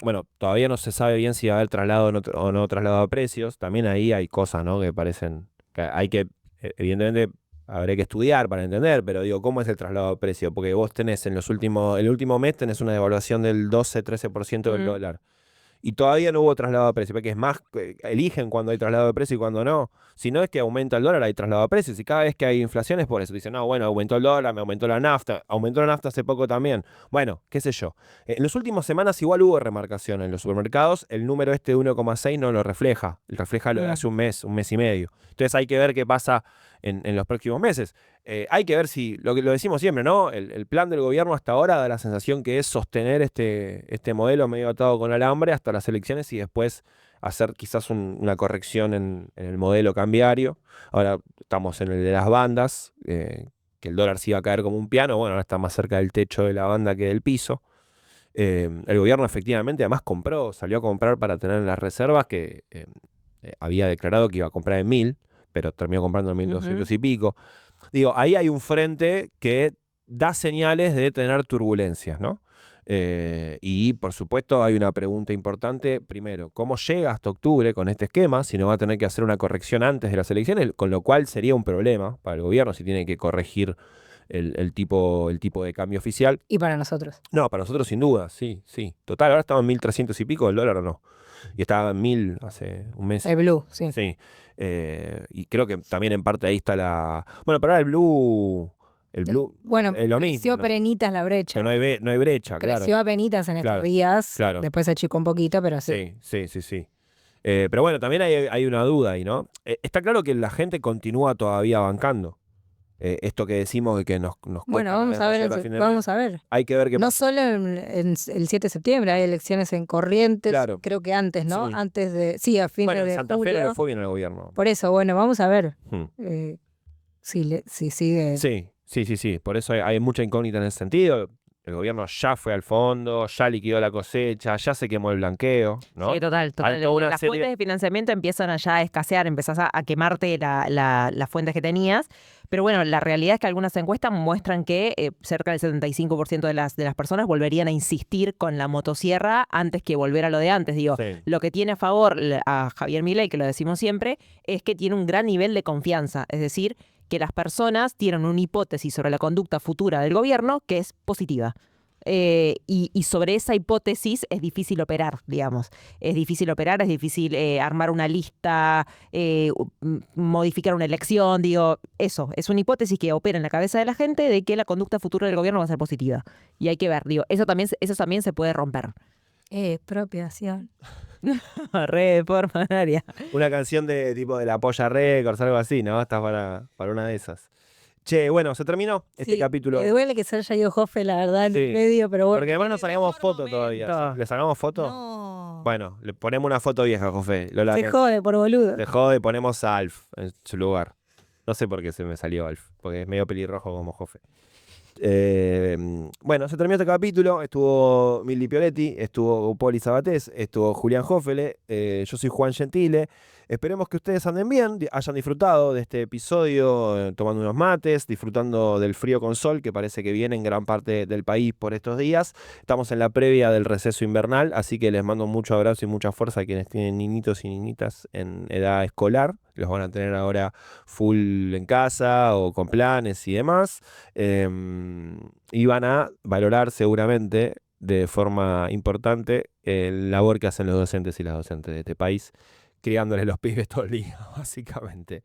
bueno, todavía no se sabe bien si va a haber traslado o no traslado a precios. También ahí hay cosas, ¿no? Que parecen, que hay que, evidentemente, habrá que estudiar para entender, pero digo, ¿cómo es el traslado a precio? Porque vos tenés el último mes tenés una devaluación del 12-13% del dólar. y todavía no hubo traslado de precio, porque es más, eligen cuando hay traslado de precio y cuando no. Si no es que aumenta el dólar, hay traslado de precios, y cada vez que hay inflación es por eso. Dicen, no, bueno, aumentó el dólar, me aumentó la nafta hace poco también. Bueno, qué sé yo. En las últimas semanas igual hubo remarcación en los supermercados, el número este de 1,6 no lo refleja, refleja lo de hace un mes y medio. Entonces hay que ver qué pasa en los próximos meses. Hay que ver si, lo decimos siempre, ¿no? El plan del gobierno hasta ahora da la sensación que es sostener este modelo medio atado con alambre hasta las elecciones y después hacer quizás una corrección en el modelo cambiario. Ahora estamos en el de las bandas, que el dólar sí iba a caer como un piano, bueno, ahora está más cerca del techo de la banda que del piso. El gobierno efectivamente además salió a comprar para tener en las reservas que había declarado que iba a comprar en 1.000, pero terminó comprando en 1.200 y pico. Digo, ahí hay un frente que da señales de tener turbulencias, ¿no? Y por supuesto hay una pregunta importante. Primero, ¿cómo llega hasta octubre con este esquema? Si no va a tener que hacer una corrección antes de las elecciones, con lo cual sería un problema para el gobierno si tiene que corregir el tipo de cambio oficial. Y para nosotros. No, para nosotros sin duda, sí. Total, ahora estaba en 1.300 y pico el dólar, ¿o no? Y estaba en 1.000 hace un mes. El blue, sí. Sí. Y creo que también en parte ahí está la... Bueno, pero ahora el blue Bueno, es lo mismo. creció penitas la brecha. Que no hay brecha, claro. Creció a penitas en estos días. Claro. Después se achicó un poquito, pero sí. Sí. Pero bueno, también hay una duda ahí, ¿no? Está claro que la gente continúa todavía bancando. Esto que decimos de que nos Bueno, vamos a ver. Hay que ver qué no solo en el 7 de septiembre, hay elecciones en Corrientes, Claro. creo que antes, ¿no? Sí. Antes de... Sí, a fines Bueno, de Santa Fe julio. le fue bien al gobierno. Por eso, bueno, vamos a ver Hmm. si sigue... Sí. Por eso hay mucha incógnita en ese sentido. El gobierno ya fue al fondo, ya liquidó la cosecha, ya se quemó el blanqueo, ¿no? Sí, total. Hay toda una Las serie- fuentes de financiamiento empiezan a ya escasear, empezás a quemarte las fuentes que tenías. Pero bueno, la realidad es que algunas encuestas muestran que cerca del 75% de las personas volverían a insistir con la motosierra antes que volver a lo de antes. Digo, Sí. lo que tiene a favor a Javier Milei, que lo decimos siempre, es que tiene un gran nivel de confianza. Es decir, que las personas tienen una hipótesis sobre la conducta futura del gobierno que es positiva. Y sobre esa hipótesis es difícil operar, digamos. Es difícil armar una lista, modificar una elección, digo, eso. Es una hipótesis que opera en la cabeza de la gente de que la conducta futura del gobierno va a ser positiva. Y hay que ver, digo, eso también se puede romper. Expropiación. Reforma agraria. Una canción de tipo de la Polla Records, algo así, ¿no? Está para una de esas. Che, bueno, se terminó este capítulo. Me duele que se haya ido Joffe, la verdad, en Sí. el medio, pero bueno. Porque además no sacamos foto todavía. ¿Le sacamos foto? No. Bueno, le ponemos una foto vieja, Jofé. Lola, Se jode por boludo. se jode, ponemos a Alf en su lugar. No sé por qué se me salió Alf, porque es medio pelirrojo como Jofé. Bueno, se terminó este capítulo. Estuvo Milly Pioletti, estuvo Poli Sabatés, estuvo Julián Jófele, yo soy Juan Gentile. Esperemos que ustedes anden bien, hayan disfrutado de este episodio, tomando unos mates, disfrutando del frío con sol que parece que viene en gran parte del país por estos días. Estamos en la previa del receso invernal, así que les mando mucho abrazo y mucha fuerza a quienes tienen niñitos y niñitas en edad escolar. Los van a tener ahora full en casa o con planes y demás. Y van a valorar seguramente de forma importante el labor que hacen los docentes y las docentes de este país, criándoles los pibes todo el día, básicamente.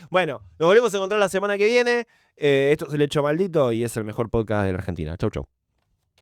Bueno, nos volvemos a encontrar la semana que viene. Esto es El Hecho Maldito y es el mejor podcast de la Argentina. Chau.